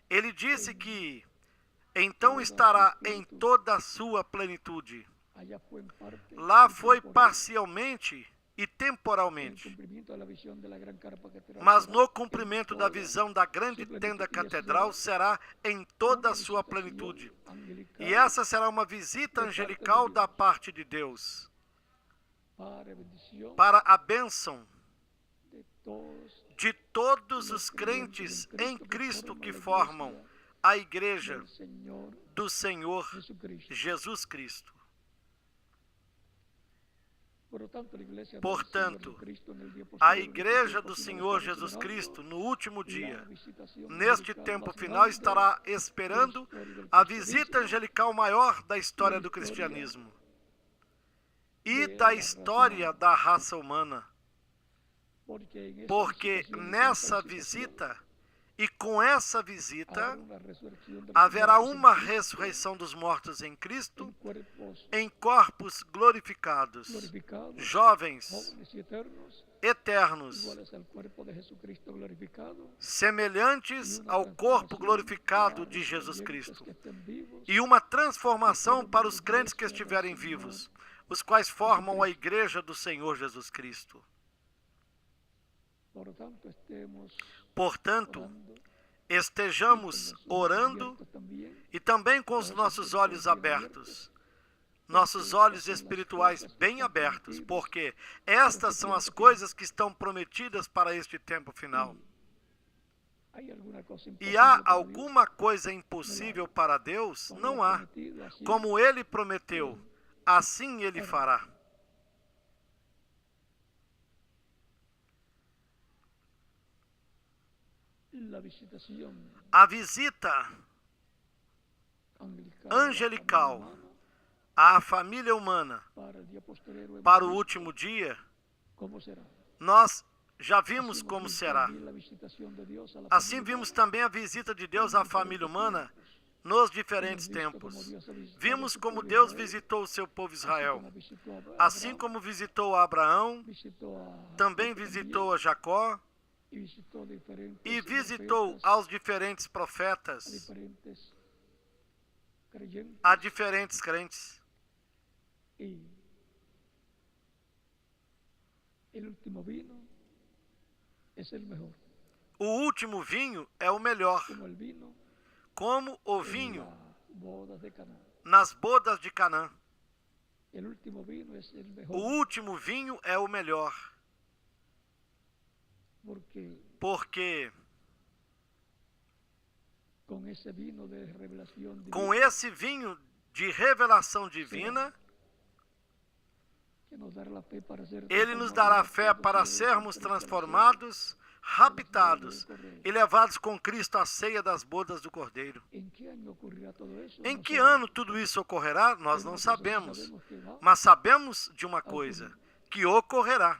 ele disse que então estará em toda a sua plenitude. Lá foi parcialmente e temporalmente, mas no cumprimento da visão da grande tenda catedral será em toda a sua plenitude. E essa será uma visita angelical da parte de Deus para a bênção de todos os crentes em Cristo que formam a igreja do Senhor Jesus Cristo. Portanto, a igreja do Senhor Jesus Cristo, no último dia, neste tempo final, estará esperando a visita angelical maior da história do cristianismo e da história da raça humana. Porque nessa visita, e com essa visita, haverá uma ressurreição dos mortos em Cristo, em corpos glorificados, jovens, eternos, semelhantes ao corpo glorificado de Jesus Cristo, e uma transformação para os crentes que estiverem vivos, os quais formam a igreja do Senhor Jesus Cristo. Portanto, estejamos orando e também com os nossos olhos abertos, nossos olhos espirituais bem abertos, porque estas são as coisas que estão prometidas para este tempo final. E há alguma coisa impossível para Deus? Não há. Como Ele prometeu, assim Ele fará. A visita angelical à família humana para o último dia, nós já vimos como será. Assim vimos também a visita de Deus à família humana nos diferentes tempos. Vimos como Deus visitou o seu povo Israel. Assim como visitou a Abraão, também visitou a Jacó, e visitou aos diferentes profetas, a diferentes crentes. O último vinho é o melhor, como o vinho nas bodas de Canaã. O último vinho é o melhor. Porque com esse vinho de revelação divina, Ele nos dará fé para sermos transformados, raptados e levados com Cristo à ceia das bodas do Cordeiro. Em que ano tudo isso ocorrerá? Nós não sabemos, mas sabemos de uma coisa, que ocorrerá,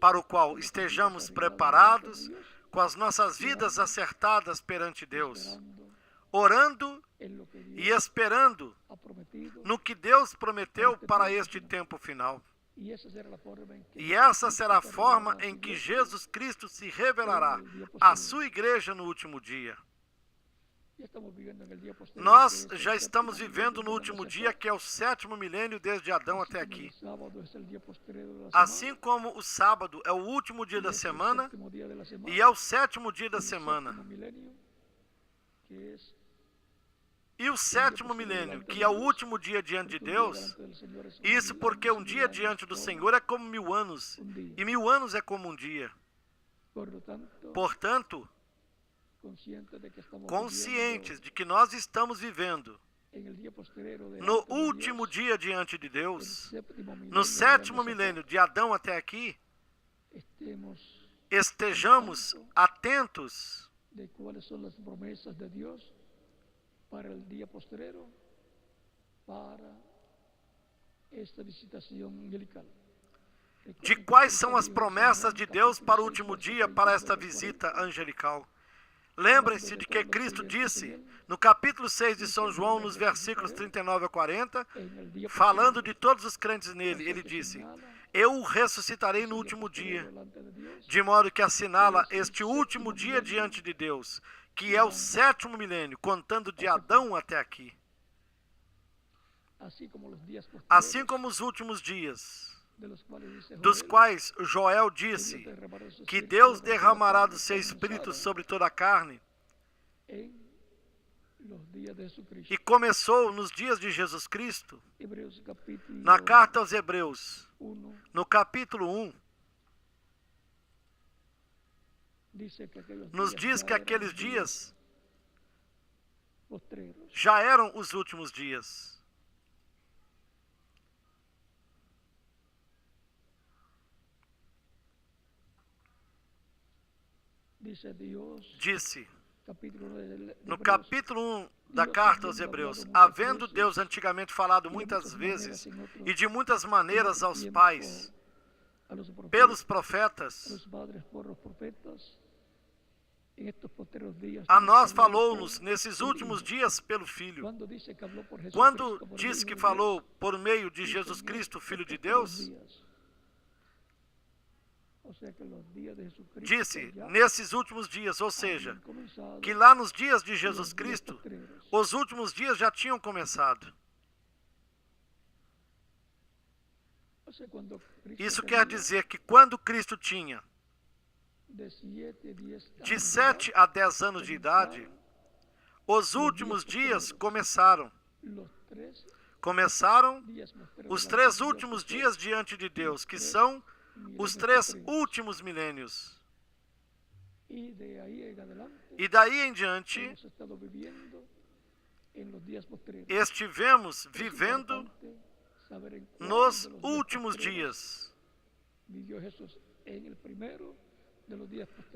para o qual estejamos preparados, com as nossas vidas acertadas perante Deus, orando e esperando no que Deus prometeu para este tempo final. E essa será a forma em que Jesus Cristo se revelará à sua igreja no último dia. Nós já estamos vivendo no último dia, que é o 7º milênio desde Adão até aqui. Assim como o sábado é o último dia da semana e é o 7º dia da semana. E o 7º milênio, que é o último dia diante de Deus, isso porque um dia diante do Senhor é como 1000 anos, e 1000 anos é como um dia. Portanto, conscientes de que nós estamos vivendo no último dia diante de Deus, no 7º milênio de Adão até aqui, estejamos atentos para o dia posterior, para esta visitação angelical. De quais são as promessas de Deus para o último dia, para esta visita angelical? Lembrem-se de que Cristo disse, no capítulo 6 de São João, nos versículos 39 a 40, falando de todos os crentes nele, ele disse: eu o ressuscitarei no último dia, de modo que assinala este último dia diante de Deus, que é o 7º milênio, contando de Adão até aqui. Assim como os últimos dias dos quais Joel disse que Deus derramará do seu Espírito sobre toda a carne, e começou nos dias de Jesus Cristo, na carta aos Hebreus, no capítulo 1, nos diz que aqueles dias já eram os últimos dias. Disse, no capítulo 1 da carta aos Hebreus, havendo Deus antigamente falado muitas vezes e de muitas maneiras aos pais, pelos profetas, a nós falou-nos nesses últimos dias pelo Filho. Quando diz que falou por meio de Jesus Cristo, Filho de Deus, disse nesses últimos dias, ou seja, que lá nos dias de Jesus Cristo, os últimos dias já tinham começado. Isso quer dizer que quando Cristo tinha de 7 a 10 anos de idade, os últimos dias começaram. Começaram os 3 últimos dias diante de Deus, que são os 3 últimos milênios. E daí em diante, estivemos vivendo nos últimos dias.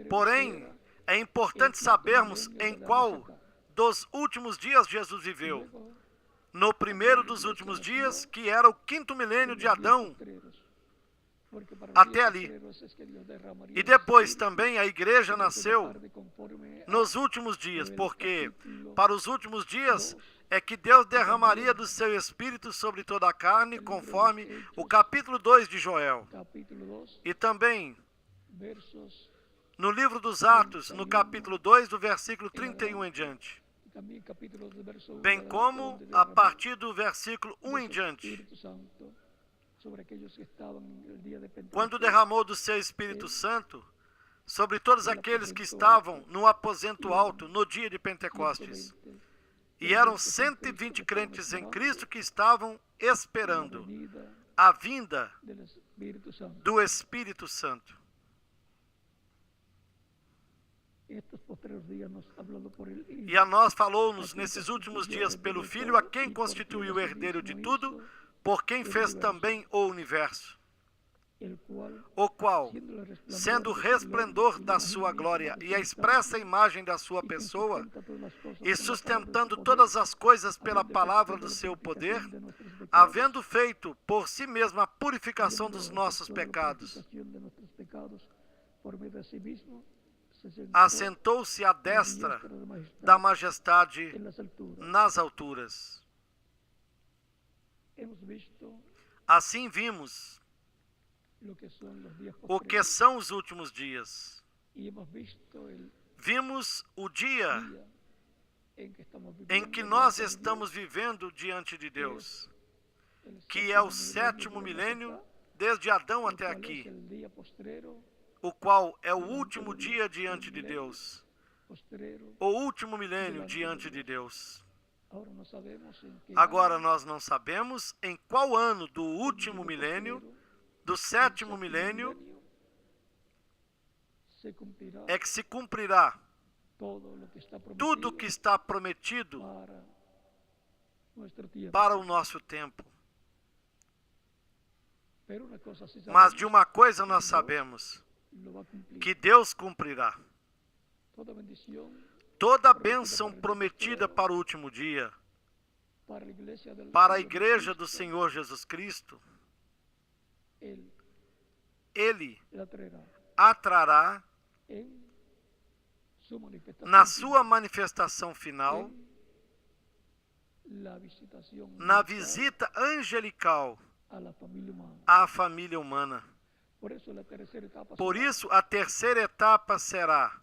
Porém, é importante sabermos em qual dos últimos dias Jesus viveu. No primeiro dos últimos dias, que era o 5º milênio de Adão, até ali. E depois também a igreja nasceu nos últimos dias, porque para os últimos dias é que Deus derramaria do seu Espírito sobre toda a carne, conforme o capítulo 2 de Joel. E também no livro dos Atos, no capítulo 2, do versículo 31 em diante. Bem como a partir do versículo 1 em diante, quando derramou do seu Espírito Santo sobre todos aqueles que estavam no aposento alto no dia de Pentecostes. E eram 120 crentes em Cristo que estavam esperando a vinda do Espírito Santo. E a nós falou-nos nesses últimos dias pelo Filho, a quem constituiu o herdeiro de tudo, por quem fez também o universo, o qual, sendo o resplendor da sua glória e a expressa imagem da sua pessoa, e sustentando todas as coisas pela palavra do seu poder, havendo feito por si mesmo a purificação dos nossos pecados, assentou-se à destra da majestade nas alturas. Assim vimos o que são os últimos dias. Vimos o dia em que nós estamos vivendo diante de Deus, que é o 7º milênio, desde Adão até aqui, o qual é o último dia diante de Deus, o último milênio diante de Deus. Agora nós não sabemos em qual ano do último milênio, do 7º milênio, é que se cumprirá tudo o que está prometido para o nosso tempo. Mas de uma coisa nós sabemos, que Deus cumprirá. Toda a bênção prometida para o último dia, para a igreja do Senhor Jesus Cristo, Ele atrará na sua manifestação final, na visita angelical à família humana. Por isso, a terceira etapa será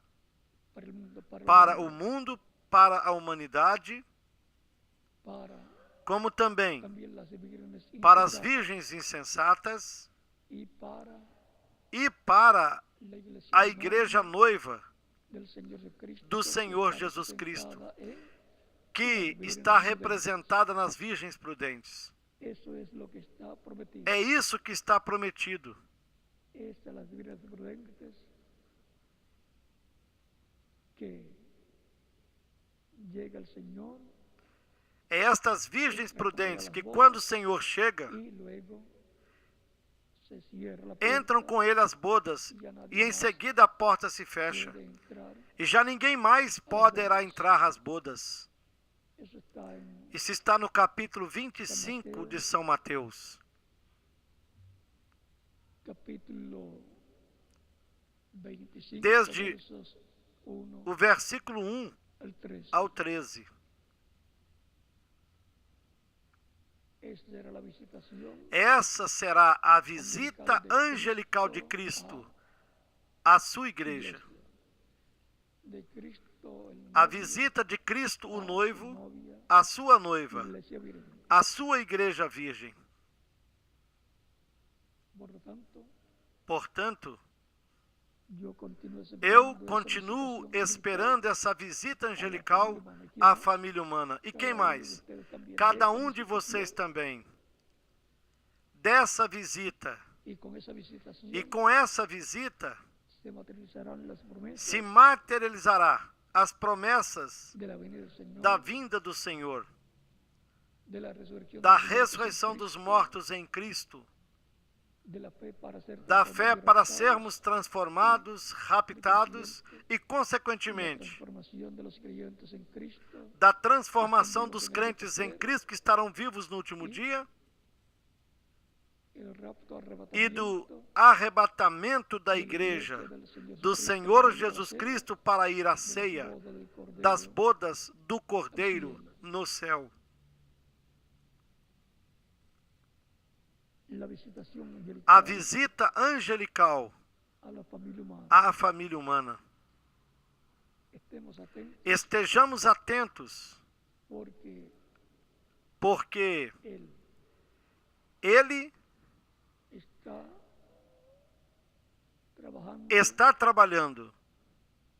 para o mundo, para a humanidade, como também para as virgens insensatas e para la iglesia a igreja noiva del Señor Jesucristo, do que Senhor está Jesus Cristo, representada que está representada nas virgens prudentes. eso es lo que está prometido. É isso que está prometido. Estas las virgens prudentes que llega el Señor É estas virgens prudentes que, quando o Senhor chega, y luego se cierra la puerta, entram com ele às bodas, e em seguida a porta se fecha, puede entrar. e já ninguém mais poderá entrar às bodas. Eso está en Isso está no capítulo 25 de São Mateus. capítulo 25, Desde versos 1 o versículo 1 al 13. ao 13. Esta era la visitación Essa será a visita angelical de Cristo à sua igreja. de Cristo, el A novio, visita de Cristo, o a su noivo, novia, à sua noiva, iglesia virgen. à sua igreja virgem. Por lo tanto, Portanto, yo continuo eu esperando esa continuo visitación esperando essa visita angelical à família humana. E quem mais? Cada um de vocês também. Dessa visita. Y con esa visitación E com essa visita se materializarán las promesas se materializará as promessas de la venida del Señor, da vinda do Senhor, de la resurrección, da de los muertos en ressurreição dos Cristo, mortos em Cristo, de la fe para ser da fé para transformados, sermos transformados, raptados e, la consequentemente, transformación de los creyentes en Cristo, da transformação dos crentes em Cristo que estarão vivos no último dia el rapto, e do arrebatamiento arrebatamento da del igreja Señor do Jesucristo Senhor para Jesus hacer Cristo para ir à la ceia boda del Cordero. das bodas do Cordeiro no céu. La visitación angelical A visita angelical a la familia humana. à família humana. Estemos atentos Estejamos atentos, porque porque Él Ele está trabajando está trabalhando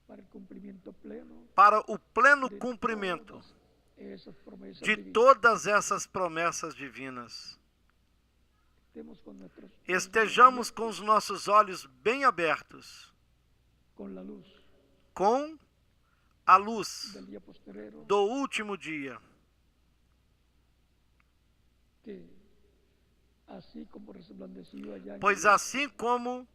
para el cumplimiento pleno para o pleno de cumprimento todas esas promesas de divinas. todas essas promessas divinas. Estemos con nuestros ojos Estejamos com os nossos olhos bem abertos, con la luz com a luz del día postrero, do último dia, que así como resplandeció allá en pois el- assim como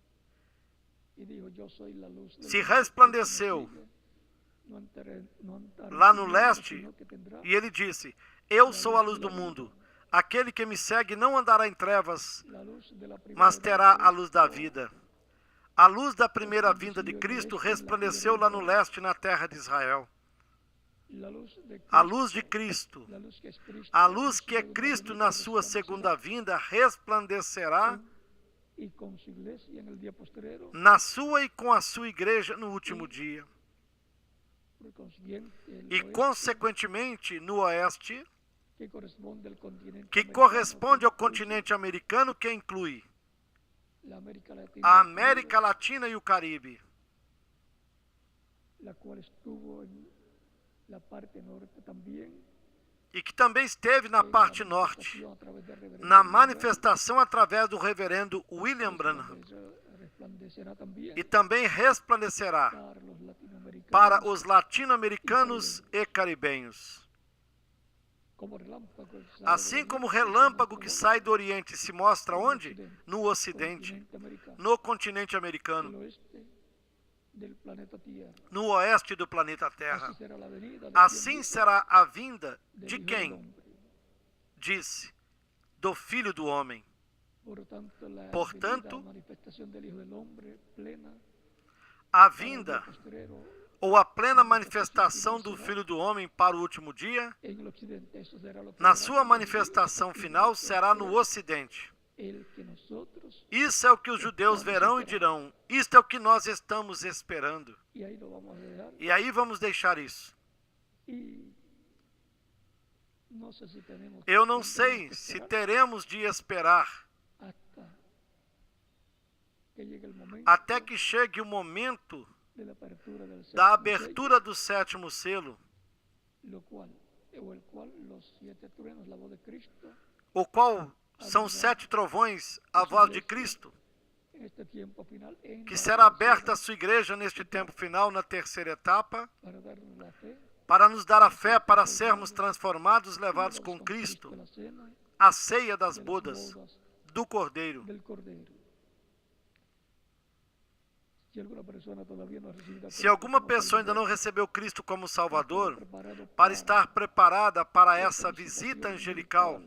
y dijo, yo soy la luz del se mundo, resplandeceu el que me sigue no andará lá no en tinieblas, leste, sino que tendrá e ele disse: Eu sou a luz do mundo. Aquele que me segue não andará em trevas, la luz de la primera mas terá venida a de luz da Cristo. vida. A luz da primeira vinda de Cristo resplandeceu lá no leste, na terra de Israel. La luz de A Cristo, luz de Cristo, la luz que es Cristo, a en luz su que é segunda Cristo venida na sua segunda vinda, resplandecerá y con su iglesia en el día postrero. na sua e com a sua igreja no último dia. Por consiguiente, el E, oeste, consequentemente, no oeste, que corresponde al continente que americano, corresponde que ao incluye continente americano, que inclui la América Latina, a y el América Latina e o Caribe, la cual estuvo en la parte norte también, e que também esteve na en la parte norte, manifestación a través del reverendo na William manifestação através do reverendo William Branham, Branham, resplandecerá también e também resplandecerá para los latinoamericanos para os latino-americanos e caribenhos. como relámpago que sale Assim del como o oriente, relâmpago se que muestra sai do Oriente se mostra onde? No no Ocidente, continente americano, no continente el americano, oeste del planeta Tierra. no oeste do planeta Así Terra. será la venida de Assim quien dice, será a vinda del de Hijo del quem? Hombre. Disse, do Filho do Homem. Por tanto, la Portanto, venida, manifestación del Hijo del Hombre plena A para el día vinda postrero ou a plena manifestação do Filho do Homem para o último dia, en el occidente. Eso será lo que na verá sua todos los manifestação judíos, final, porque será no es Ocidente. el que nosotros, Isso é o que os judeus verão e dirão. Isto é o que nós estamos esperando. y ahí lo vamos a dejar. E aí vamos deixar isso. Y no sé si tenemos Eu não tendremos sei que se esperar teremos de esperar hasta até que chegue o momento da abertura do sétimo selo, o qual são 7 trovões, a voz de Cristo, que será aberta a sua igreja neste tempo final, na terceira etapa, para nos dar a fé para sermos transformados, levados com Cristo à ceia das bodas do Cordeiro. Se alguma pessoa ainda não recebeu Cristo como Salvador, para estar preparada para essa visita angelical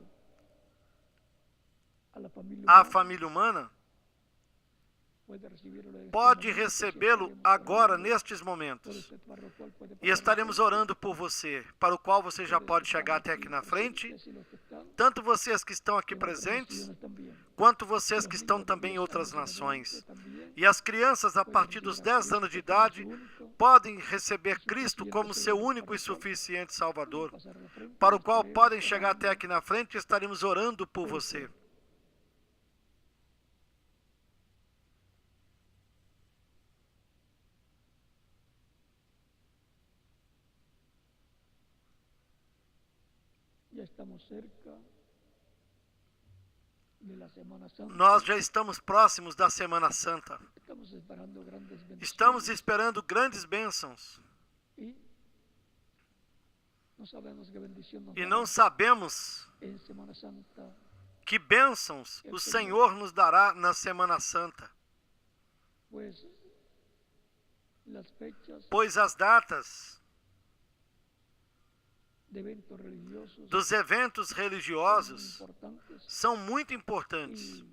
à família humana, pode recebê-lo agora, nestes momentos. E estaremos orando por você, para o qual você já pode chegar até aqui na frente, tanto vocês que estão aqui presentes, quanto vocês que estão também em outras nações. E as crianças, a partir dos 10 anos de idade, podem receber Cristo como seu único e suficiente Salvador, para o qual podem chegar até aqui na frente e estaremos orando por você. Nós já estamos próximos da Semana Santa. Estamos esperando grandes bênçãos. E não sabemos que bênçãos o Senhor nos dará na Semana Santa. Pois as datas dos eventos religiosos são muito importantes.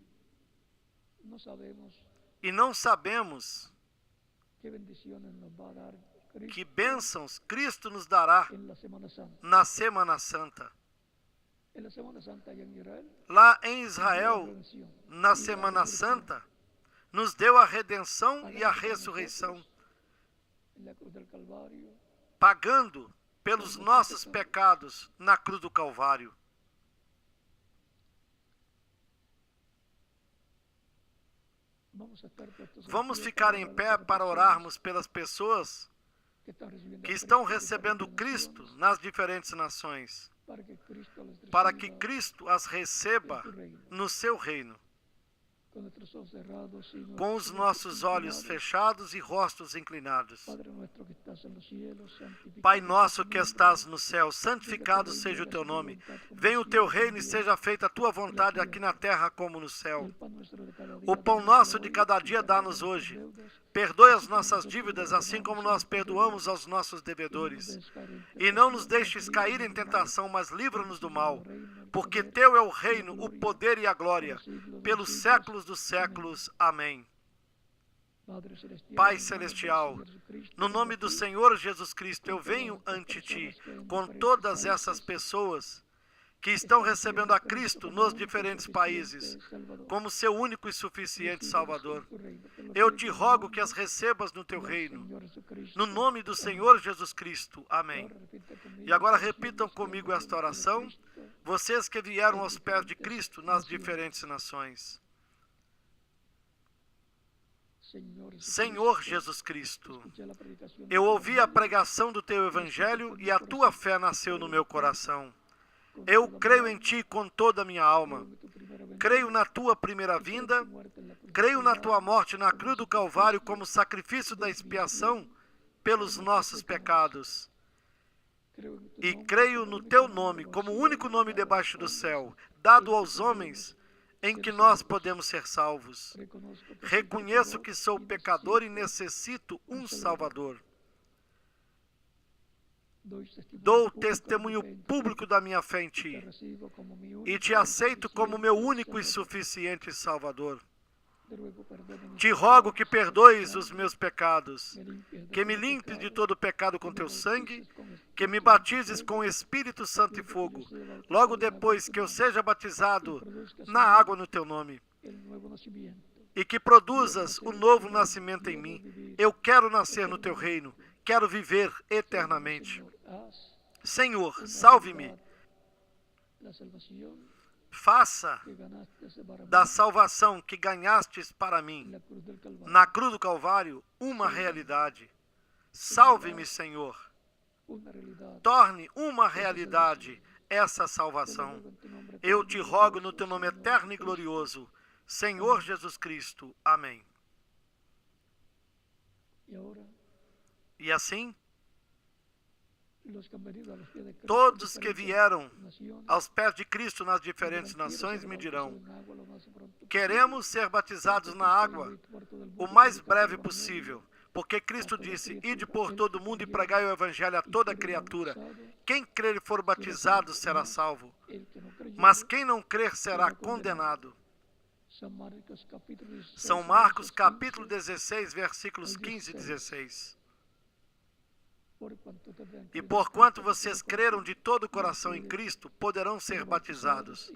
E não sabemos que bênçãos Cristo nos dará na Semana Santa. Lá em Israel, na Semana Santa, nos deu a redenção e a ressurreição, pagando pelos nossos pecados na cruz do Calvário. Vamos ficar em pé para orarmos pelas pessoas que estão recebendo Cristo nas diferentes nações, para que Cristo as receba no seu reino. Com os nossos olhos fechados e rostos inclinados. Pai nosso que estás no céu, santificado seja o teu nome. Venha o teu reino e seja feita a tua vontade aqui na terra como no céu. O pão nosso de cada dia dá-nos hoje. Perdoe as nossas dívidas, assim como nós perdoamos aos nossos devedores. E não nos deixes cair em tentação, mas livra-nos do mal. Porque teu é o reino, o poder e a glória, pelos séculos dos séculos. Amém. Pai Celestial, no nome do Senhor Jesus Cristo, eu venho ante Ti com todas essas pessoas que estão recebendo a Cristo nos diferentes países, como seu único e suficiente Salvador. Eu te rogo que as recebas no teu reino, no nome do Senhor Jesus Cristo. Amém. E agora repitam comigo esta oração, vocês que vieram aos pés de Cristo nas diferentes nações. Senhor Jesus Cristo, eu ouvi a pregação do teu Evangelho e a tua fé nasceu no meu coração. Eu creio em Ti com toda a minha alma. Creio na Tua primeira vinda. Creio na Tua morte na cruz do Calvário como sacrifício da expiação pelos nossos pecados. E creio no Teu nome como o único nome debaixo do céu, dado aos homens, em que nós podemos ser salvos. Reconheço que sou pecador e necessito um Salvador. Dou testemunho público da minha fé em Ti e Te aceito como meu único e suficiente Salvador. Te rogo que perdoes os meus pecados, que me limpes de todo pecado com Teu sangue, que me batizes com o Espírito Santo e fogo, logo depois que eu seja batizado na água no Teu nome, e que produzas o novo nascimento em mim. Eu quero nascer no Teu reino, quero viver eternamente. Senhor, salve-me. Faça que ganaste para mí da salvação que ganhastes para mim en la cruz del Calvario na cruz do Calvário uma realidade. Salve-me, Senhor. una realidad. Torne uma realidade essa salvação. Eu te rogo no teu nome eterno e glorioso, Senhor Jesus Cristo. Amém. Y ahora, E assim, los que han venido a los pies de Cristo, todos que diferentes vieram naciones, aos pés de Cristo nas diferentes nações me dirão: queremos ser batizados na água o mais breve possível, porque Cristo disse: ide por todo mundo e pregai o evangelho a toda criatura. Quem crer e for batizado será salvo, mas quem não crer será condenado. São Marcos capítulo 16, versículos 15 e 16. E porquanto vocês creram de todo o coração em Cristo, poderão ser batizados.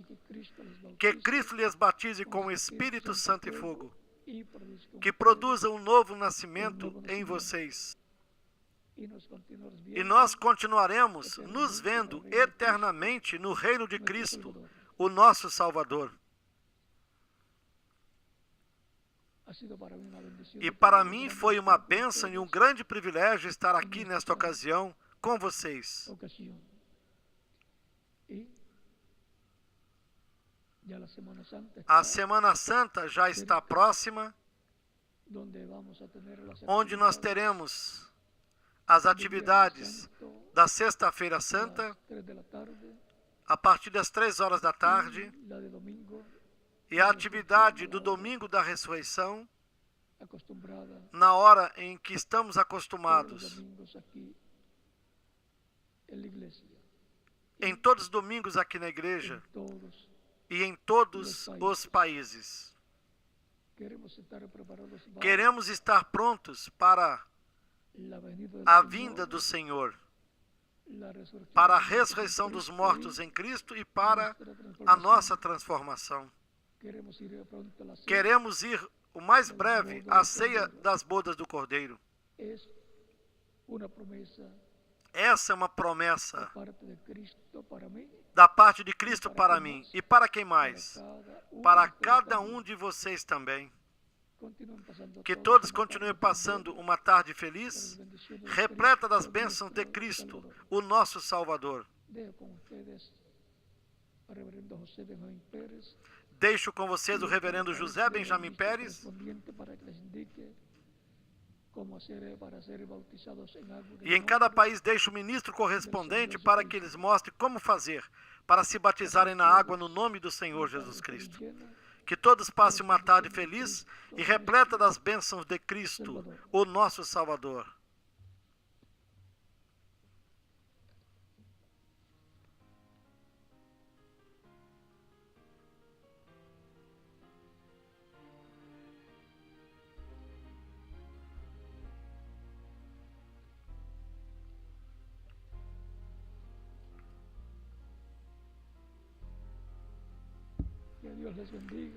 Que Cristo lhes batize com o Espírito Santo e fogo, que produza um novo nascimento em vocês. E nós continuaremos nos vendo eternamente no reino de Cristo, o nosso Salvador. E para mim foi uma bênção e um grande privilégio estar aqui nesta ocasião com vocês. A Semana Santa já está próxima, onde nós teremos as atividades da Sexta-feira Santa, a partir das 3 horas da tarde, e a atividade do Domingo da Ressurreição, na hora em que estamos acostumados, em todos os domingos aqui na igreja e em todos os países. Queremos estar prontos para a vinda do Senhor, para a ressurreição dos mortos em Cristo e para a nossa transformação. Queremos ir o mais breve à ceia das bodas do Cordeiro. Essa é uma promessa da parte de Cristo para mim. E para quem mais? Para cada um de vocês também. Que todos continuem passando uma tarde feliz, repleta das bênçãos de Cristo, o nosso Salvador. Deixo com vocês o reverendo José Benjamin Pérez. E em cada país deixo o ministro correspondente para que eles mostrem como fazer para se batizarem na água no nome do Senhor Jesus Cristo. Que todos passem uma tarde feliz e repleta das bênçãos de Cristo, o nosso Salvador.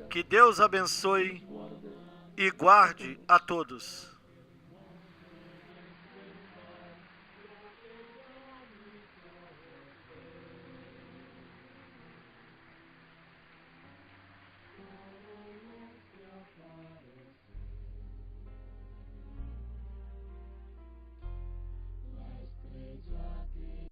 Que Deus abençoe e guarde a todos.